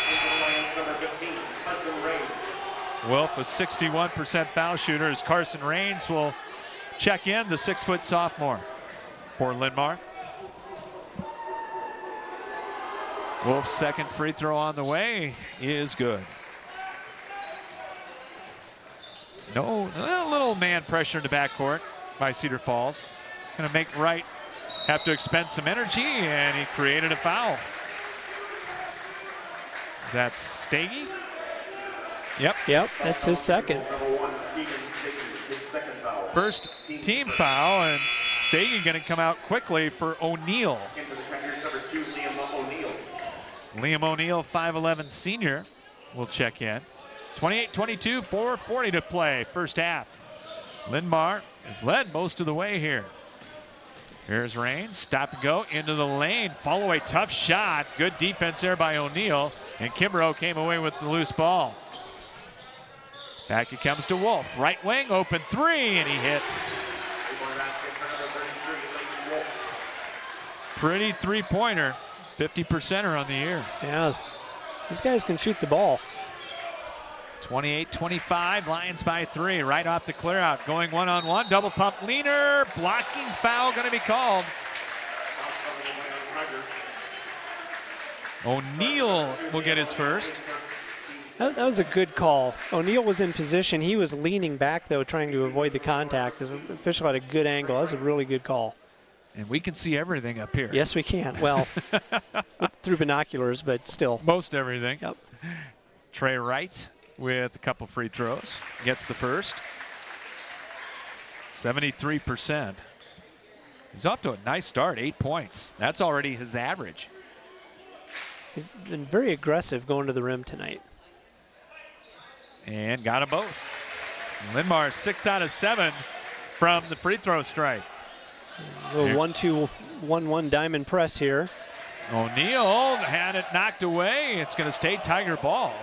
Wolf, a 61% foul shooter, as Carson Raines will check in, the 6-foot sophomore for Linn-Mar. Wolf's second free throw on the way is good. No, a little man pressure in the backcourt by Cedar Falls. Going to make Wright have to expend some energy, and he created a foul. Is that Stege? Yep, that's his second. First team foul, and Stege going to come out quickly for O'Neal. Liam O'Neal, 5'11" senior, will check in. 28-22, 4:40 to play, first half. Linn-Mar has led most of the way here. Here's Raines, stop and go into the lane. Follow a tough shot. Good defense there by O'Neal, and Kimbrough came away with the loose ball. Back it comes to Wolf. Right wing, open three, and he hits. Pretty three-pointer. 50%er on the year. Yeah, these guys can shoot the ball. 28-25, Lions by 3. Right off the clear out, going one-on-one. Double pump leaner, blocking foul going to be called. O'Neal will get his first. That was a good call. O'Neal was in position. He was leaning back, though, trying to avoid the contact. The official had a good angle. That was a really good call. And we can see everything up here. Yes, we can. Well, through binoculars, but still. Most everything. Yep. Trey Wright with a couple free throws. Gets the first. 73%. He's off to a nice start, 8 points. That's already his average. He's been very aggressive going to the rim tonight. And got them both. Linn-Mar 6 out of 7 from the free throw strike. A little 1-2-1-1 diamond press here. O'Neal had it knocked away. It's going to stay Tiger ball.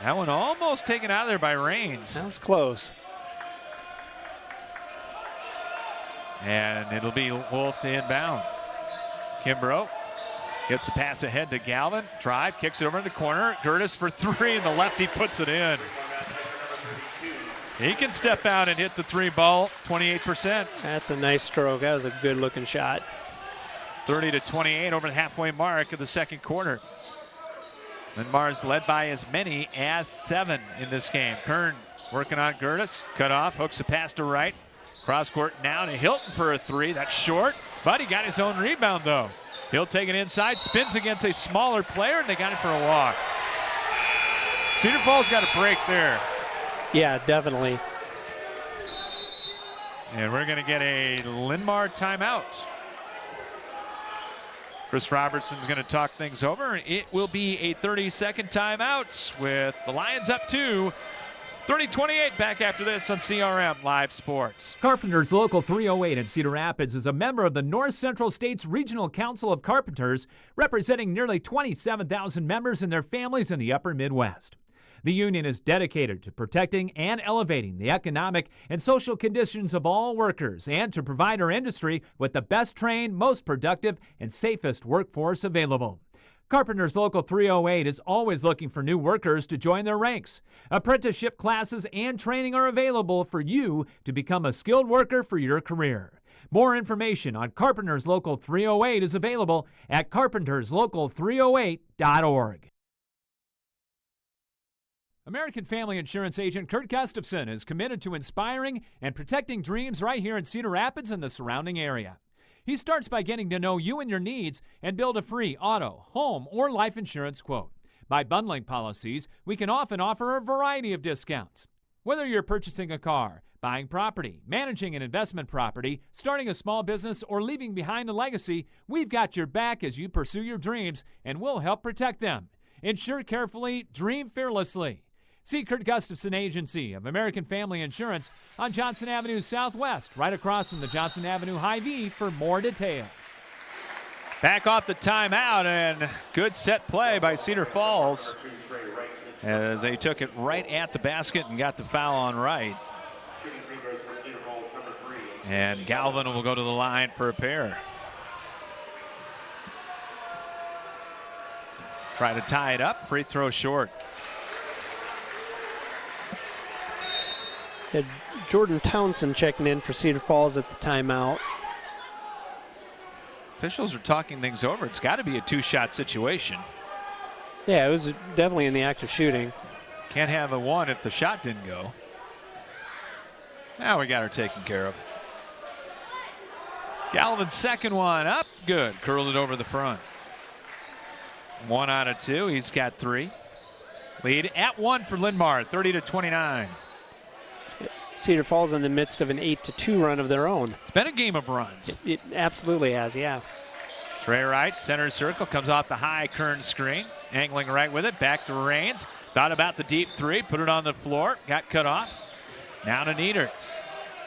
That one almost taken out of there by Raines. That was close. And it'll be Wolf to inbound. Kimbrough gets the pass ahead to Galvin. Drive, kicks it over in the corner. Gertis for three, and the lefty puts it in. He can step out and hit the three ball, 28%. That's a nice stroke. That was a good-looking shot. 30-28 over the halfway mark of the second quarter. Linn-Mar's led by as many as 7 in this game. Kern working on Gertis. Cut off, hooks the pass to Wright. Cross court now to Hilton for a three. That's short, but he got his own rebound, though. He'll take it inside, spins against a smaller player, and they got it for a walk. Cedar Falls got a break there. Yeah, definitely. And we're going to get a Linn-Mar timeout. Chris Robertson's going to talk things over. It will be a 30-second timeout with the Lions up 2. 30-28 back after this on CRM Live Sports. Carpenters Local 308 in Cedar Rapids is a member of the North Central States Regional Council of Carpenters, representing nearly 27,000 members and their families in the upper Midwest. The union is dedicated to protecting and elevating the economic and social conditions of all workers and to provide our industry with the best trained, most productive, and safest workforce available. Carpenters Local 308 is always looking for new workers to join their ranks. Apprenticeship classes and training are available for you to become a skilled worker for your career. More information on Carpenters Local 308 is available at carpenterslocal308.org. American Family Insurance agent Kurt Gustafson is committed to inspiring and protecting dreams right here in Cedar Rapids and the surrounding area. He starts by getting to know you and your needs and build a free auto, home, or life insurance quote. By bundling policies, we can often offer a variety of discounts. Whether you're purchasing a car, buying property, managing an investment property, starting a small business, or leaving behind a legacy, we've got your back as you pursue your dreams, and we'll help protect them. Insure carefully, dream fearlessly. See Kurt Gustafson Agency of American Family Insurance on Johnson Avenue Southwest, right across from the Johnson Avenue Hy-Vee for more details. Back off the timeout, and good set play by Cedar Falls as they took it right at the basket and got the foul on Wright. And Galvin will go to the line for a pair. Try to tie it up, free throw short. Had Jordan Townsend checking in for Cedar Falls at the timeout. Officials are talking things over. It's got to be a two-shot situation. Yeah, it was definitely in the act of shooting. Can't have a one if the shot didn't go. Now we got her taken care of. Galvin's second one up, good. Curled it over the front. 1 out of 2. He's got 3. Lead at 1 for Linn-Mar, 30-29. Cedar Falls in the midst of an 8-2 run of their own. It's been a game of runs. It absolutely has, yeah. Trey Wright, center circle, comes off the high Kern screen. Angling right with it, back to Raines. Thought about the deep three, put it on the floor, got cut off. Now to Nieder.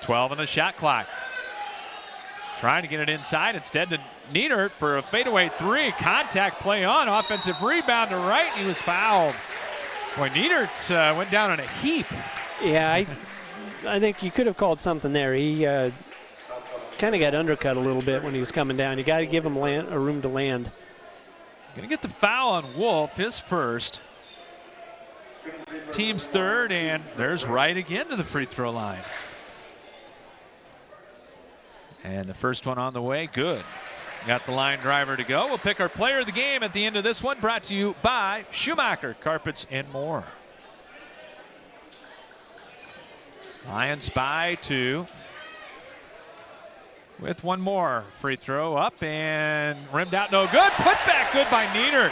12 on the shot clock. Trying to get it inside, instead to Nieder for a fadeaway three. Contact play on, offensive rebound to Wright, and he was fouled. Boy, Nieder went down in a heap. Yeah, I think you could have called something there. He kind of got undercut a little bit when he was coming down. You got to give him a room to land. Going to get the foul on Wolf, his first. Team's third, and there's Wright again to the free throw line. And the first one on the way, good. Got the line driver to go. We'll pick our player of the game at the end of this one, brought to you by Schumacher Carpets and More. Lions by 2. With one more free throw up and rimmed out, no good. Put back good by Niedert.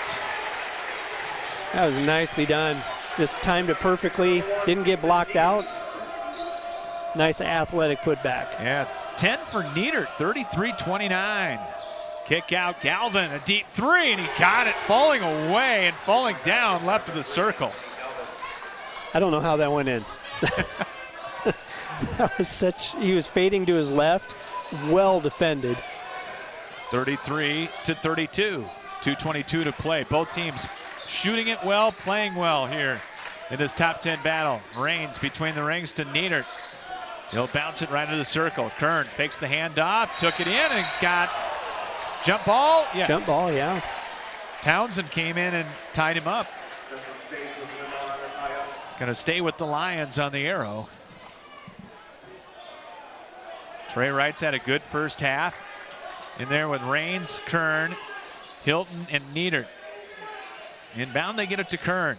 That was nicely done. Just timed it perfectly. Didn't get blocked out. Nice athletic putback. Yeah, 10 for Niedert, 33-29. Kick out Galvin, a deep 3, and he got it, falling away and falling down left of the circle. I don't know how that went in. That was he was fading to his left. Well defended. 33-32, 2:22 to play. Both teams shooting it well, playing well here in this top 10 battle. Rains between the rings to Niedert. He'll bounce it right into the circle. Kern fakes the handoff, took it in, and got jump ball. Yes. Jump ball, yeah. Townsend came in and tied him up. Going to stay with the Lions on the arrow. Trey Wright's had a good first half. In there with Rains, Kern, Hilton, and Niedert. Inbound, they get it to Kern.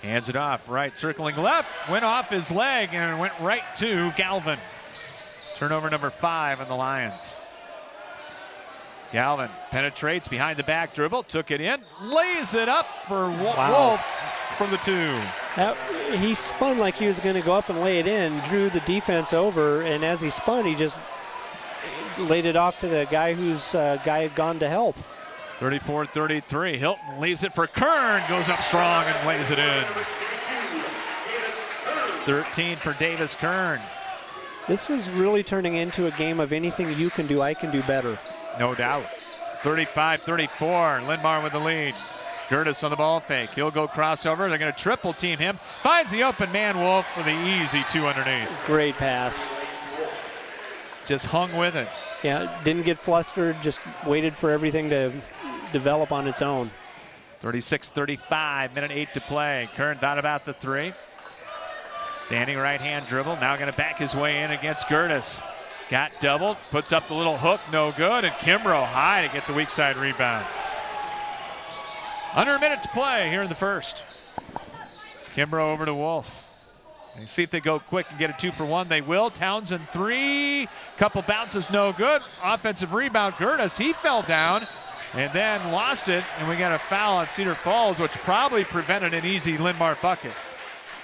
Hands it off, right, circling left, went off his leg and went right to Galvin. Turnover number 5 on the Lions. Galvin penetrates behind the back dribble, took it in, lays it up for Wolf from the 2. He spun like he was going to go up and lay it in, drew the defense over, and as he spun, he just laid it off to the guy whose guy had gone to help. 34-33. Hilton leaves it for Kern, goes up strong and lays it in. 13 for Davis Kern. This is really turning into a game of anything you can do, I can do better. No doubt. 35-34. Linn-Mar with the lead. Gertis on the ball fake. He'll go crossover. They're going to triple team him. Finds the open man, Wolf, for the easy 2 underneath. Great pass. Just hung with it. Yeah, didn't get flustered, just waited for everything to develop on its own. 36-35, minute 8 to play. Kern thought about the 3. Standing right hand dribble, now going to back his way in against Gertis. Got doubled, puts up the little hook, no good, and Kimbrough high to get the weak side rebound. Under a minute to play here in the first. Kimbrough over to Wolf. And see if they go quick and get a 2 for 1. They will. Townsend 3. Couple bounces, no good. Offensive rebound, Gertis. He fell down and then lost it. And we got a foul on Cedar Falls, which probably prevented an easy Linn-Mar bucket.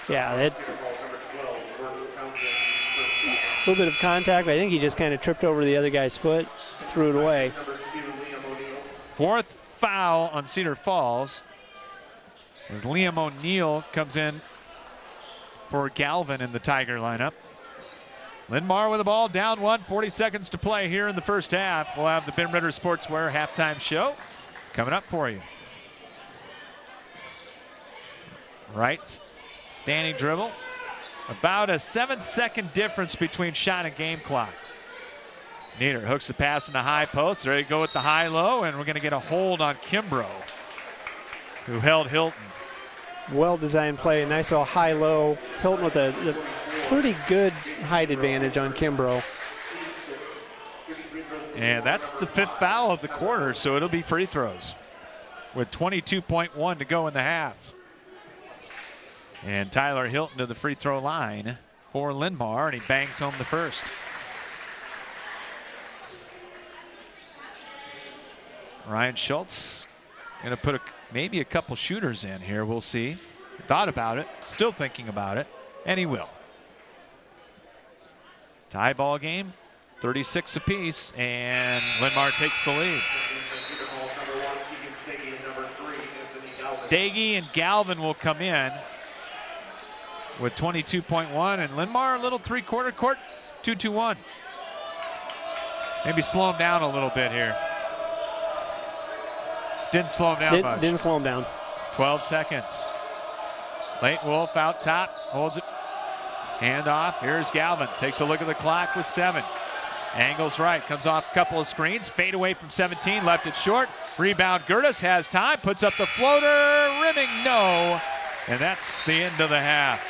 Yeah, a little bit of contact. But I think he just kind of tripped over the other guy's foot, threw it away. 4th foul on Cedar Falls as Liam O'Neill comes in for Galvin in the Tiger lineup. Linn-Mar with the ball, down 1, 40 seconds to play here in the first half. We'll have the Ben Ritter Sportswear halftime show coming up for you. Right, standing dribble. About a 7-second difference between shot and game clock. Niedert hooks the pass in the high post. There you go with the high-low, and we're going to get a hold on Kimbrough, who held Hilton. Well-designed play, nice little high-low. Hilton with a pretty good height advantage on Kimbrough. And that's the 5th foul of the quarter, so it'll be free throws with 22.1 to go in the half. And Tyler Hilton to the free throw line for Linn-Mar, and he bangs home the first. Ryan Schultz going to put maybe a couple shooters in here. We'll see. Thought about it, still thinking about it, and he will. Tie ball game, 36 apiece, and Linn-Mar takes the lead. Stagey and Galvin will come in with 22.1, and Linn-Mar a little 3-quarter court, 2-2-1. Maybe slow him down a little bit here. Didn't slow him down much. Didn't slow him down. 12 seconds. Late Wolf out top, holds it. Hand off, here's Galvin. Takes a look at the clock with 7. Angles right, comes off a couple of screens. Fade away from 17, left it short. Rebound, Gertis has time, puts up the floater, rimming no. And that's the end of the half.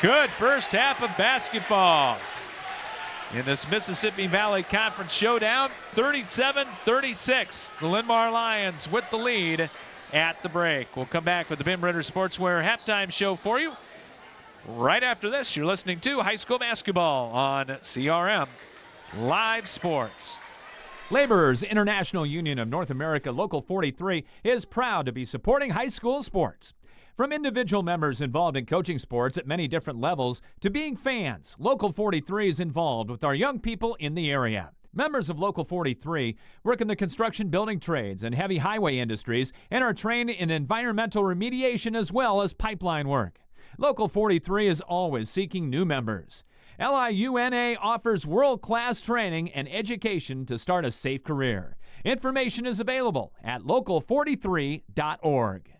Good first half of basketball. in this Mississippi Valley Conference showdown. 37-36. The Linn-Mar Lions with the lead at the break. We'll come back with the Bim Ritter Sportswear halftime show for you. Right after this, you're listening to high school basketball on CRM Live Sports. Laborers International Union of North America Local 43 is proud to be supporting high school sports. From individual members involved in coaching sports at many different levels to being fans, Local 43 is involved with our young people in the area. Members of Local 43 work in the construction building trades and heavy highway industries and are trained in environmental remediation as well as pipeline work. Local 43 is always seeking new members. LIUNA offers world-class training and education to start a safe career. Information is available at local43.org.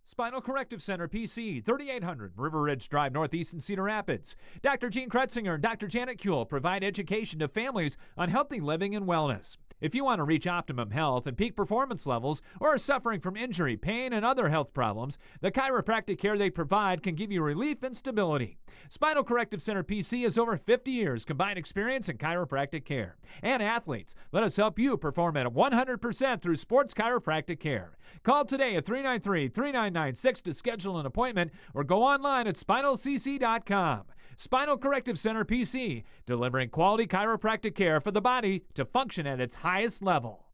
Spinal Corrective Center, PC, 3800 River Ridge Drive, Northeast in Cedar Rapids. Dr. Gene Kretzinger and Dr. Janet Kuehl provide education to families on healthy living and wellness. If you want to reach optimum health and peak performance levels or are suffering from injury, pain, and other health problems, the chiropractic care they provide can give you relief and stability. Spinal Corrective Center PC has over 50 years combined experience in chiropractic care. And athletes, let us help you perform at 100% through sports chiropractic care. Call today at 393-3996 to schedule an appointment or go online at spinalcc.com. Spinal Corrective Center PC, delivering quality chiropractic care for the body to function at its highest level.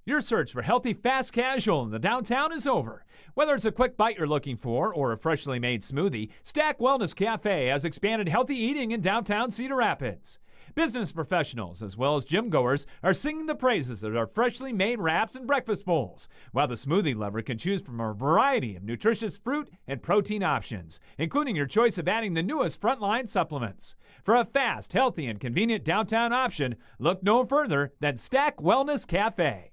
Your search for healthy, fast casual in the downtown is over. Whether it's a quick bite you're looking for or a freshly made smoothie, Stack Wellness Cafe has expanded healthy eating in downtown Cedar Rapids. Business professionals as well as gym goers are singing the praises of our freshly made wraps and breakfast bowls, while the smoothie lover can choose from a variety of nutritious fruit and protein options, including your choice of adding the newest frontline supplements. For a fast, healthy, and convenient downtown option, look no further than Stack Wellness Cafe.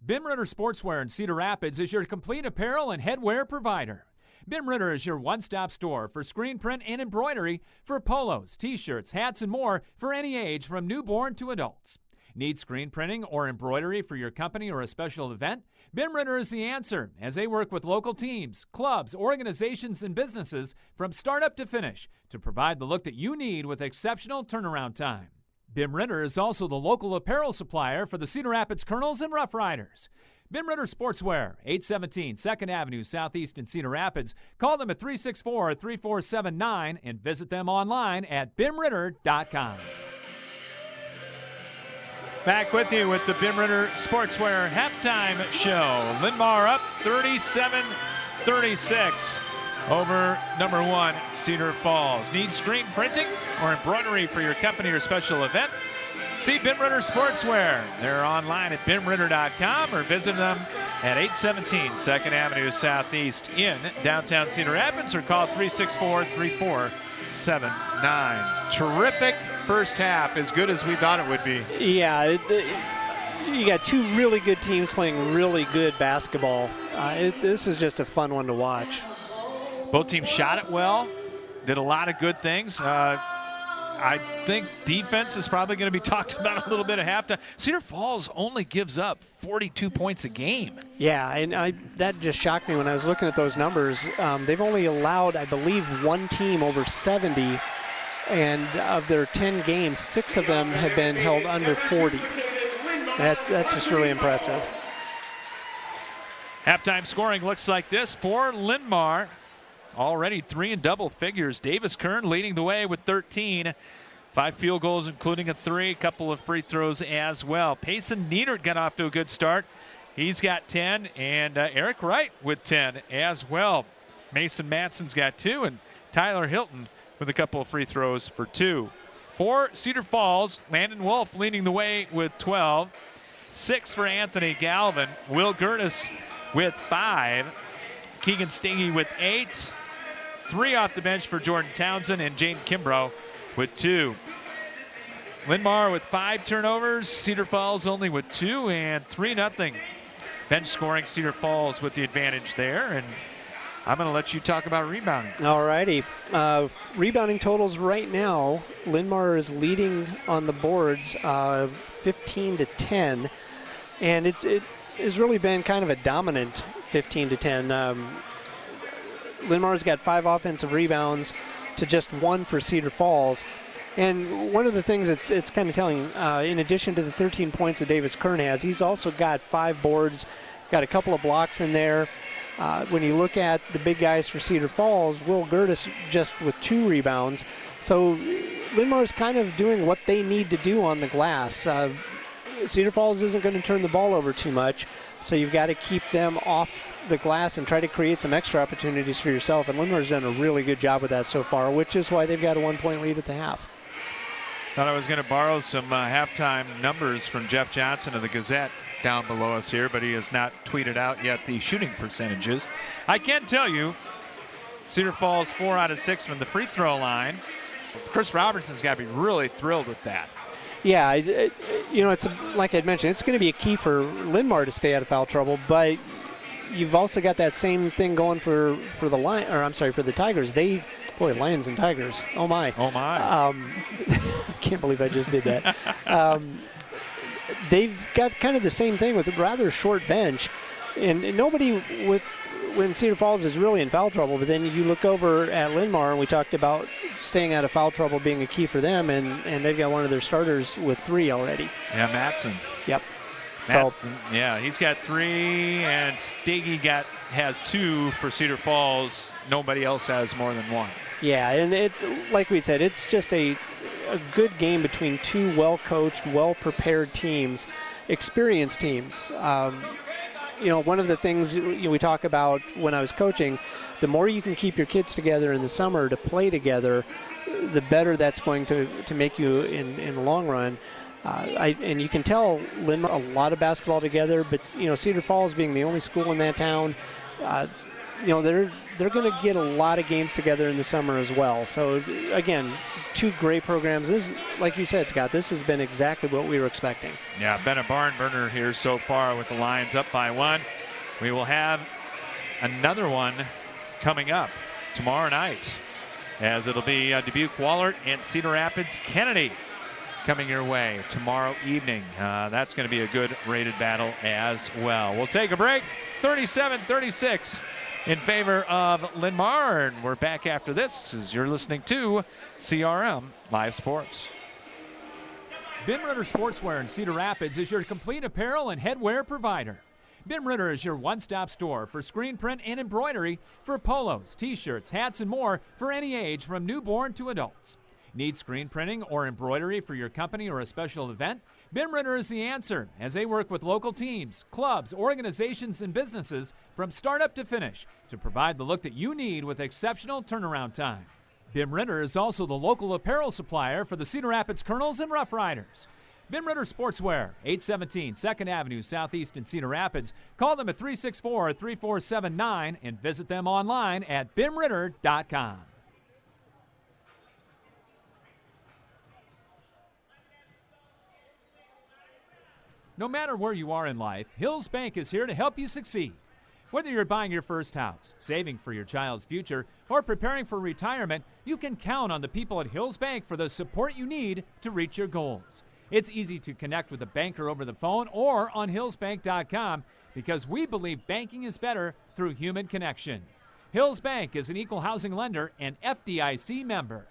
Bim Ritter Sportswear in Cedar Rapids is your complete apparel and headwear provider. Bim Ritter is your one-stop store for screen print and embroidery for polos, t-shirts, hats, and more for any age from newborn to adults. Need screen printing or embroidery for your company or a special event? Bim Ritter is the answer, as they work with local teams, clubs, organizations, and businesses from startup to finish to provide the look that you need with exceptional turnaround time. Bim Ritter is also the local apparel supplier for the Cedar Rapids Colonels and Rough Riders. Bim Ritter Sportswear, 817 2nd Avenue Southeast in Cedar Rapids. Call them at 364-3479 and visit them online at bimritter.com. Back with you with the Bim Ritter Sportswear halftime show. Linn-Mar up 37-36 over number 1 Cedar Falls. Need screen printing or embroidery for your company or special event? See Bim Ritter Sportswear. They're online at bimritter.com or visit them at 817 2nd Avenue Southeast in downtown Cedar Rapids or call 364-3479. Terrific first half, as good as we thought it would be. Yeah, you got two really good teams playing really good basketball. This is just a fun one to watch. Both teams shot it well, did a lot of good things. I think defense is probably going to be talked about a little bit at halftime. Cedar Falls only gives up 42 points a game. Yeah, and that just shocked me when I was looking at those numbers. They've only allowed, I believe, one team over 70, and of their 10 games, 6 of them have been held under 40. That's just really impressive. Halftime scoring looks like this for Linn-Mar. Already 3 in double figures. Davis Kern leading the way with 13. 5 field goals, including a 3, a couple of free throws as well. Payson Niedert got off to a good start. He's got 10, and Eric Wright with 10 as well. Mason Matson's got 2, and Tyler Hilton with a couple of free throws for 2. For Cedar Falls, Landon Wolf leading the way with 12. 6 for Anthony Galvin. Will Gertis with 5. Keegan Stingy with 8. 3 off the bench for Jordan Townsend and Jane Kimbrough with 2. Linn-Mar with 5 turnovers. Cedar Falls only with 2 and 3-0. Bench scoring, Cedar Falls with the advantage there. And I'm going to let you talk about rebounding. All righty. Rebounding totals right now, Linn-Mar is leading on the boards 15-10. And it has really been kind of a dominant 15-10. Linn-Mar's got 5 offensive rebounds, to just 1 for Cedar Falls. And one of the things it's kind of telling, in addition to the 13 points that Davis Kern has, he's also got 5 boards, got a couple of blocks in there. When you look at the big guys for Cedar Falls, Will Gertis just with 2 rebounds. So Linn-Mar is kind of doing what they need to do on the glass. Cedar Falls isn't going to turn the ball over too much, so you've got to keep them off the glass and try to create some extra opportunities for yourself. And Linn-Mar's done a really good job with that so far, which is why they've got a 1-point lead at the half. Thought I was going to borrow some halftime numbers from Jeff Johnson of the Gazette down below us here, but he has not tweeted out yet the shooting percentages. I can tell you, Cedar Falls 4 out of 6 from the free throw line. Chris Robertson's got to be really thrilled with that. Yeah, it's like I'd mentioned, it's going to be a key for Linn-Mar to stay out of foul trouble, but you've also got that same thing going for the Tigers. Lions and Tigers. Oh my. I can't believe I just did that. They've got kind of the same thing with a rather short bench, and nobody when Cedar Falls is really in foul trouble. But then you look over at Linn-Mar, and we talked about staying out of foul trouble being a key for them, and they've got one of their starters with 3 already. Yeah, Matson. Yep. Matson, he's got 3, and Stagey has 2 for Cedar Falls. Nobody else has more than 1. Yeah, and like we said, it's just a good game between 2 well-coached, well-prepared teams, experienced teams. One of the things we talk about when I was coaching, the more you can keep your kids together in the summer to play together, the better that's going to make you in the long run. And you can tell Linn-Mar a lot of basketball together, but Cedar Falls being the only school in that town, they're going to get a lot of games together in the summer as well. So again, 2 great programs. This, like you said, Scott, this has been exactly what we were expecting. Yeah, been a barn burner here so far with the Lions up by 1. We will have another one coming up tomorrow night, as it'll be Dubuque Wahlert and Cedar Rapids Kennedy coming your way tomorrow evening. That's going to be a good rated battle as well. We'll take a break. 37-36 in favor of Linn-Mar, and we're back after this as you're listening to CRM Live Sports. Ben Ritter Sportswear in Cedar Rapids is your complete apparel and headwear provider. Ben Ritter is your one-stop store for screen print and embroidery for polos, t-shirts, hats, and more for any age from newborn to adults. Need screen printing or embroidery for your company or a special event? Ben Ritter is the answer, as they work with local teams, clubs, organizations, and businesses from startup to finish to provide the look that you need with exceptional turnaround time. Ben Ritter is also the local apparel supplier for the Cedar Rapids Colonels and Rough Riders. Ben Ritter Sportswear, 817 2nd Avenue Southeast in Cedar Rapids. Call them at 364-3479 and visit them online at benritter.com. No matter where you are in life, Hills Bank is here to help you succeed. Whether you're buying your first house, saving for your child's future, or preparing for retirement, you can count on the people at Hills Bank for the support you need to reach your goals. It's easy to connect with a banker over the phone or on hillsbank.com because we believe banking is better through human connection. Hills Bank is an equal housing lender and FDIC member.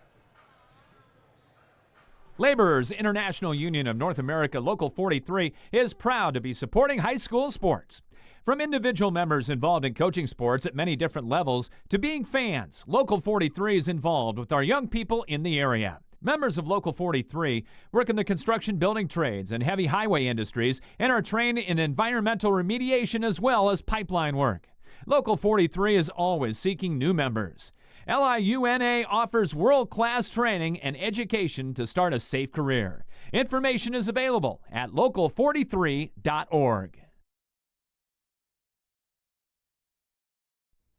Laborers International Union of North America Local 43 is proud to be supporting high school sports. From individual members involved in coaching sports at many different levels to being fans, Local 43 is involved with our young people in the area. Members of Local 43 work in the construction building trades and heavy highway industries and are trained in environmental remediation as well as pipeline work. Local 43 is always seeking new members. LIUNA offers world-class training and education to start a safe career. Information is available at local43.org.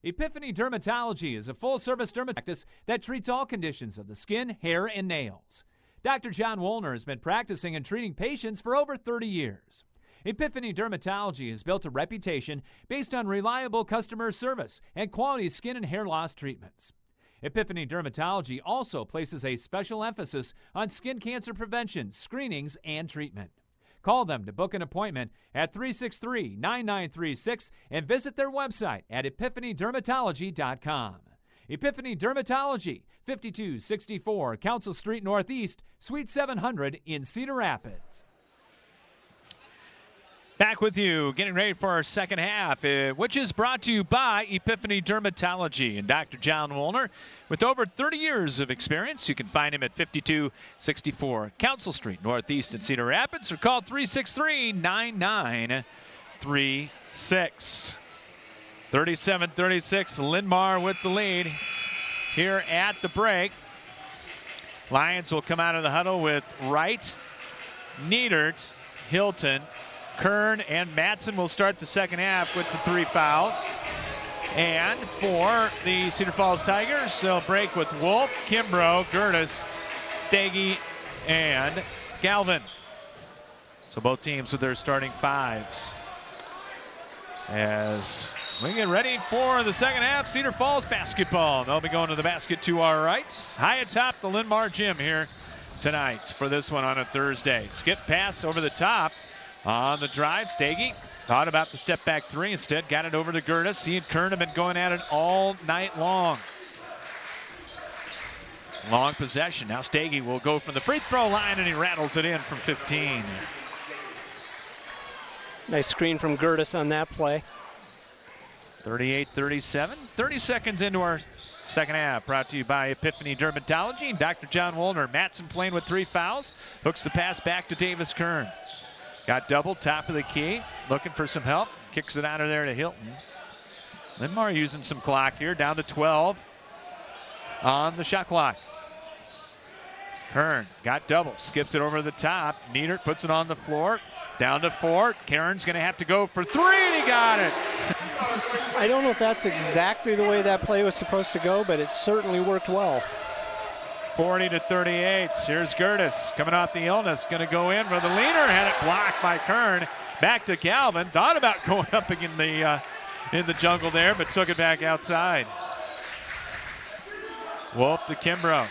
Epiphany Dermatology is a full-service dermatologist that treats all conditions of the skin, hair, and nails. Dr. John Woolner has been practicing and treating patients for over 30 years. Epiphany Dermatology has built a reputation based on reliable customer service and quality skin and hair loss treatments. Epiphany Dermatology also places a special emphasis on skin cancer prevention, screenings, and treatment. Call them to book an appointment at 363-9936 and visit their website at epiphanydermatology.com. Epiphany Dermatology, 5264 Council Street Northeast, Suite 700 in Cedar Rapids. Back with you, getting ready for our second half, which is brought to you by Epiphany Dermatology and Dr. John Woolner. With over 30 years of experience, you can find him at 5264 Council Street Northeast in Cedar Rapids, or call 363-9936. 37-36, Linn-Mar with the lead here at the break. Lions will come out of the huddle with Wright, Neidert, Hilton, Kern, and Matson will start the second half with the 3 fouls. And for the Cedar Falls Tigers, they'll break with Wolf, Kimbrough, Gertis, Stagey, and Galvin. So both teams with their starting 5s. As we get ready for the second half, Cedar Falls basketball. They'll be going to the basket to our right. High atop the Linn-Mar gym here tonight for this one on a Thursday. Skip pass over the top. On the drive, Stagey thought about the step back 3, instead got it over to Gertis. He and Kern have been going at it all night long. Long possession. Now Stagey will go from the free throw line and he rattles it in from 15. Nice screen from Gertis on that play. 38-37, 30 seconds into our second half. Brought to you by Epiphany Dermatology and Dr. John Woolner. Matson playing with 3 fouls. Hooks the pass back to Davis Kern. Got doubled, top of the key, looking for some help. Kicks it out of there to Hilton. Linn-Mar using some clock here, down to 12 on the shot clock. Kern got double, skips it over the top. Neidert puts it on the floor, down to 4. Kern's gonna have to go for 3, and he got it. I don't know if that's exactly the way that play was supposed to go, but it certainly worked well. 40-38. Here's Gertis coming off the illness. Going to go in for the leaner. Had it blocked by Kern. Back to Galvin. Thought about going up in the jungle there, but took it back outside. Wolf to Kimbrough.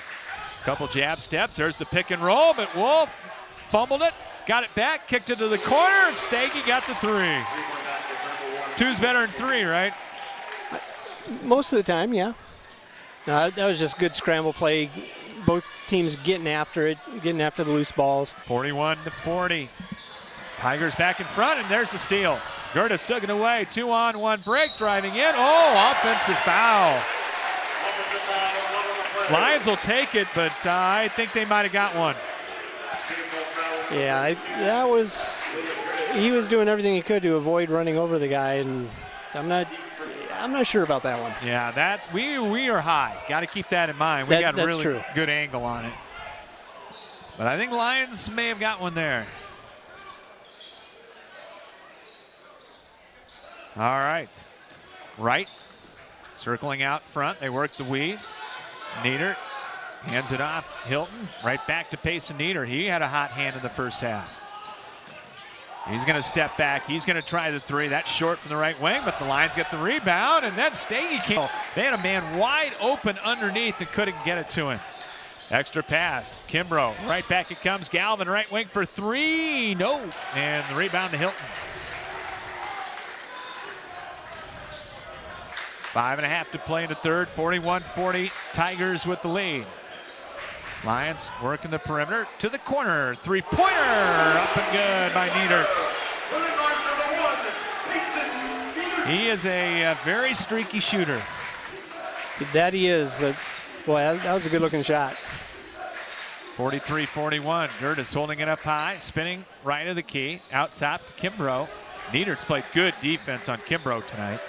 Couple jab steps. There's the pick and roll, but Wolf fumbled it. Got it back. Kicked it to the corner, and Stagey got the 3. 2's better than 3, right? Most of the time, yeah. No, that was just good scramble play. Both teams getting after it, getting after the loose balls. 41-40. Tigers back in front, and there's the steal. Gertis took it away. 2-on-1 break, driving in. Oh, offensive foul. Lions will take it, but I think they might have got one. Yeah, he was doing everything he could to avoid running over the guy, and I'm not sure about that one. Yeah, that we are high. Got to keep that in mind. We got a really good angle on it. But I think Lions may have got one there. All right. Wright circling out front. They work the weave. Neidert hands it off. Hilton right back to Payson Neidert. He had a hot hand in the first half. He's going to step back. He's going to try the 3. That's short from the right wing, but the Lions get the rebound, and then Stagey came. They had a man wide open underneath and couldn't get it to him. Extra pass. Kimbrough, right back it comes. Galvin, right wing for 3. No. And the rebound to Hilton. 5.5 to play in the third. 41-40. Tigers with the lead. Lions working the perimeter to the corner. 3-pointer up and good by Neidert. He is a very streaky shooter. That he is, but boy, that was a good looking shot. 43-41. Gertis holding it up high, spinning right of the key. Out top to Kimbrough. Neidert's played good defense on Kimbrough tonight.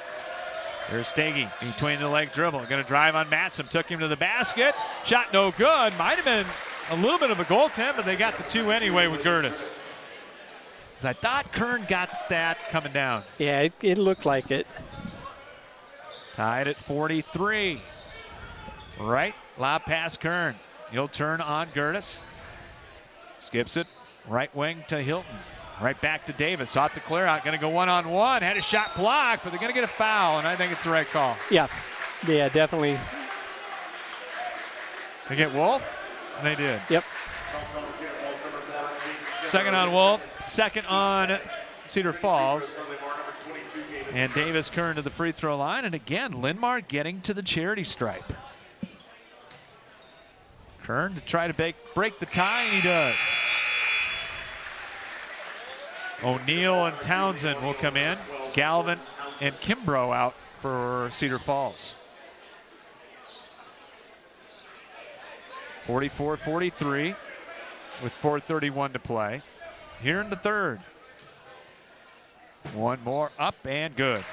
There's Stagey between the leg dribble. Going to drive on Matson. Took him to the basket. Shot no good. Might have been a little bit of a goaltend, but they got the 2 anyway with Gertis. I thought Kern got that coming down. Yeah, it looked like it. Tied at 43. Right, lob pass Kern. He'll turn on Gertis. Skips it. Right wing to Hilton. Right back to Davis. Off the clear out. Going to go one-on-one. Had a shot blocked, but they're going to get a foul, and I think it's the right call. Yeah, definitely. They get Wolf? And they did. Yep. Second on Wolf. Second on Cedar Falls. And Davis Kern to the free throw line. And again, Linn-Mar getting to the charity stripe. Kern to try to break the tie, and he does. O'Neal and Townsend will come in. Galvin and Kimbrough out for Cedar Falls. 44-43 with 4:31 to play. Here in the third. One more up and good.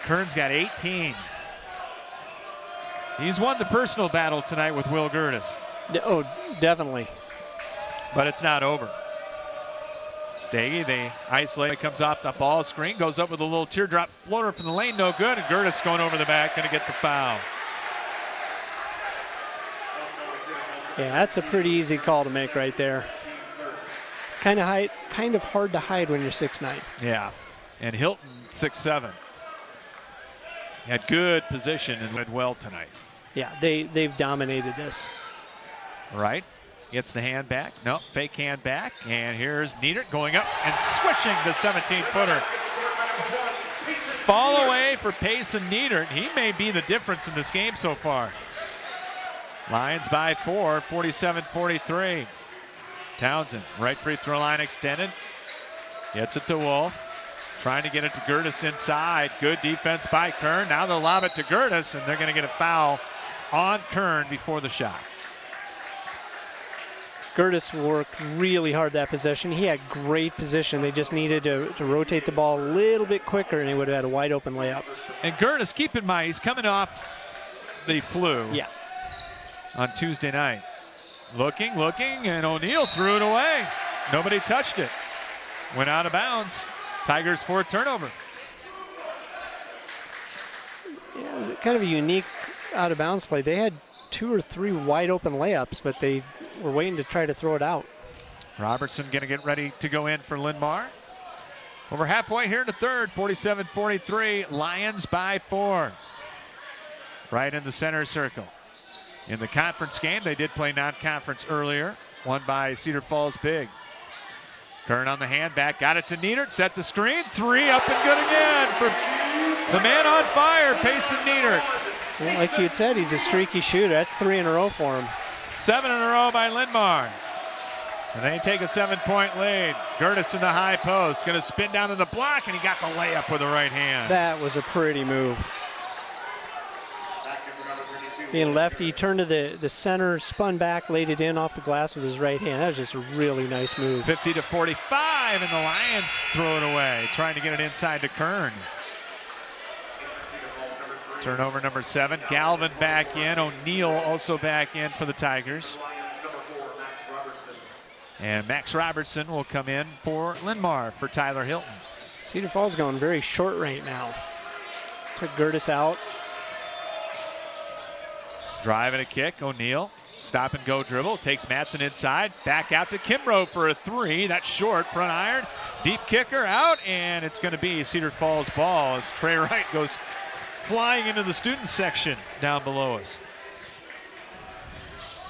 Kern's got 18. He's won the personal battle tonight with Will Gertis. Oh, definitely. But it's not over. Staggy, they isolate, comes off the ball screen, goes up with a little teardrop floater from the lane, no good, and Gertis going over the back, going to get the foul. Yeah, that's a pretty easy call to make right there. It's kind of hard to hide when you're 6'9". Yeah, and Hilton 6'7". Had good position and led well tonight. Yeah, they've dominated this. Right, gets the hand back. Nope, fake hand back, and here's Niedert going up and swishing the 17-footer. Fall away for Payson Niedert. He may be the difference in this game so far. Lions by 4, 47-43. Townsend, right free throw line extended. Gets it to Wolf. Trying to get it to Gertis inside. Good defense by Kern. Now they'll lob it to Gertis, and they're going to get a foul on Kern before the shot. Gertis worked really hard that possession. He had great position. They just needed to rotate the ball a little bit quicker, and he would have had a wide open layup. And Gertis, keep in mind, he's coming off the flu. Yeah. On Tuesday night. Looking, and O'Neal threw it away. Nobody touched it. Went out of bounds. Tigers for a turnover. Yeah, kind of a unique out of bounds play. They had 2 or 3 wide open layups, but they were waiting to try to throw it out. Robertson going to get ready to go in for Linn-Mar. Over halfway here in the third, 47-43, Lions by 4. Right in the center circle. In the conference game, they did play non-conference earlier, won by Cedar Falls big. Kern on the hand back, got it to Niedert, set the screen, 3 up and good again for the man on fire, Payson Niedert. Well, like you had said, he's a streaky shooter. That's 3 in a row for him. 7 in a row by Linn-Mar. And they take a 7-point lead. Gertis in the high post, going to spin down to the block, and he got the layup with the right hand. That was a pretty move. Being lefty, he turned to the center, spun back, laid it in off the glass with his right hand. That was just a really nice move. 50-45, and the Lions throw it away, trying to get it inside to Kern. Turnover number 7. Galvin back in. O'Neal also back in for the Tigers. And Max Robertson will come in for Linn-Mar for Tyler Hilton. Cedar Falls going very short right now. Took Gertis out. Drive and a kick, O'Neal. Stop and go dribble, takes Matson inside. Back out to Kimbrough for a 3. That's short, front iron. Deep kicker out, and it's going to be Cedar Falls ball as Trey Wright goes flying into the student section down below us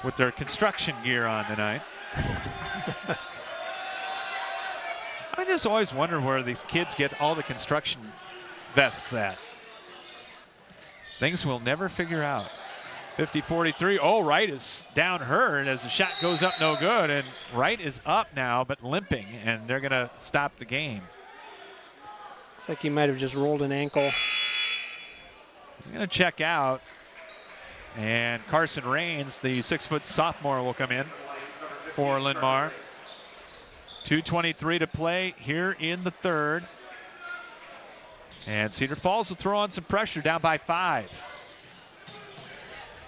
with their construction gear on tonight. I just always wonder where these kids get all the construction vests at. Things we'll never figure out. 50-43. Oh, Wright is down hurt as the shot goes up no good, and Wright is up now but limping, and they're going to stop the game. Looks like he might have just rolled an ankle. He's going to check out, and Carson Rains, the 6-foot sophomore, will come in for Linn-Mar. 2:23 to play here in the third. And Cedar Falls will throw on some pressure, down by 5.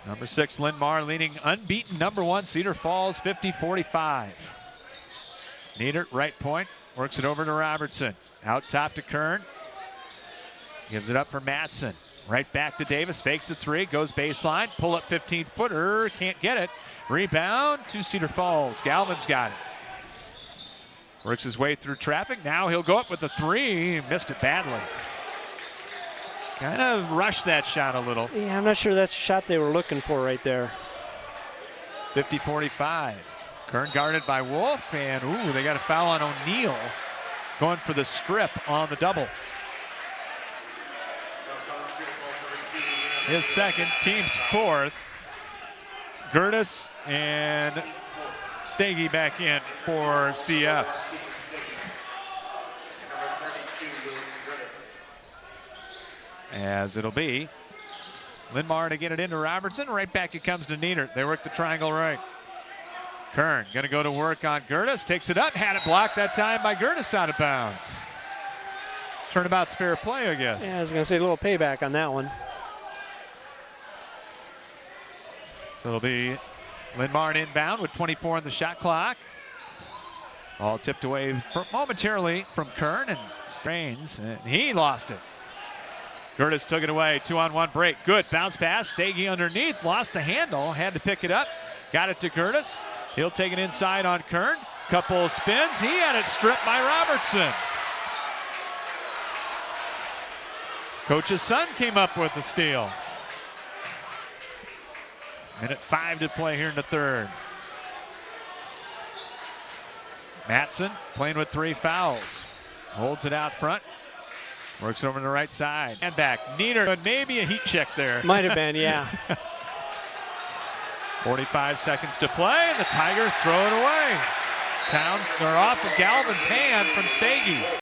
Number 6, Linn-Mar leading unbeaten number 1, Cedar Falls, 50-45. Niedert, right point, works it over to Robertson. Out top to Kern. Gives it up for Matson. Right back to Davis, fakes the 3, goes baseline, pull up 15-footer, can't get it. Rebound to Cedar Falls. Galvin's got it. Works his way through traffic. Now he'll go up with the 3. He missed it badly. Kind of rushed that shot a little. Yeah, I'm not sure that's the shot they were looking for right there. 50-45. Kern guarded by Wolf, and ooh, they got a foul on O'Neal. going for the strip on the double. His second, team's fourth. Gertis and Stege back in for CF. As it'll be Linn-Mar to get it into Robertson. Right back it comes to Nieder. They work the triangle right. Kern going to go to work on Gertis. Takes it up. Had it blocked that time by Gertis out of bounds. Turnabout's fair play, I guess. Yeah, I was going to say a little payback on that one. So it'll be Linn-Mar inbound with 24 on the shot clock. Ball tipped away momentarily from Kern and Rains, and he lost it. Gertis took it away, 2-on-1 break. Good bounce pass, Stege underneath, lost the handle, had to pick it up. Got it to Gertis. He'll take it inside on Kern. Couple of spins, he had it stripped by Robertson. Coach's son came up with the steal. Minute 5 to play here in the third. Matson playing with 3 fouls. Holds it out front. Works over to the right side. And back. Nieder, but maybe a heat check there. Might have been, yeah. 45 seconds to play, and the Tigers throw it away. Towns are off of Galvin's hand from Stege.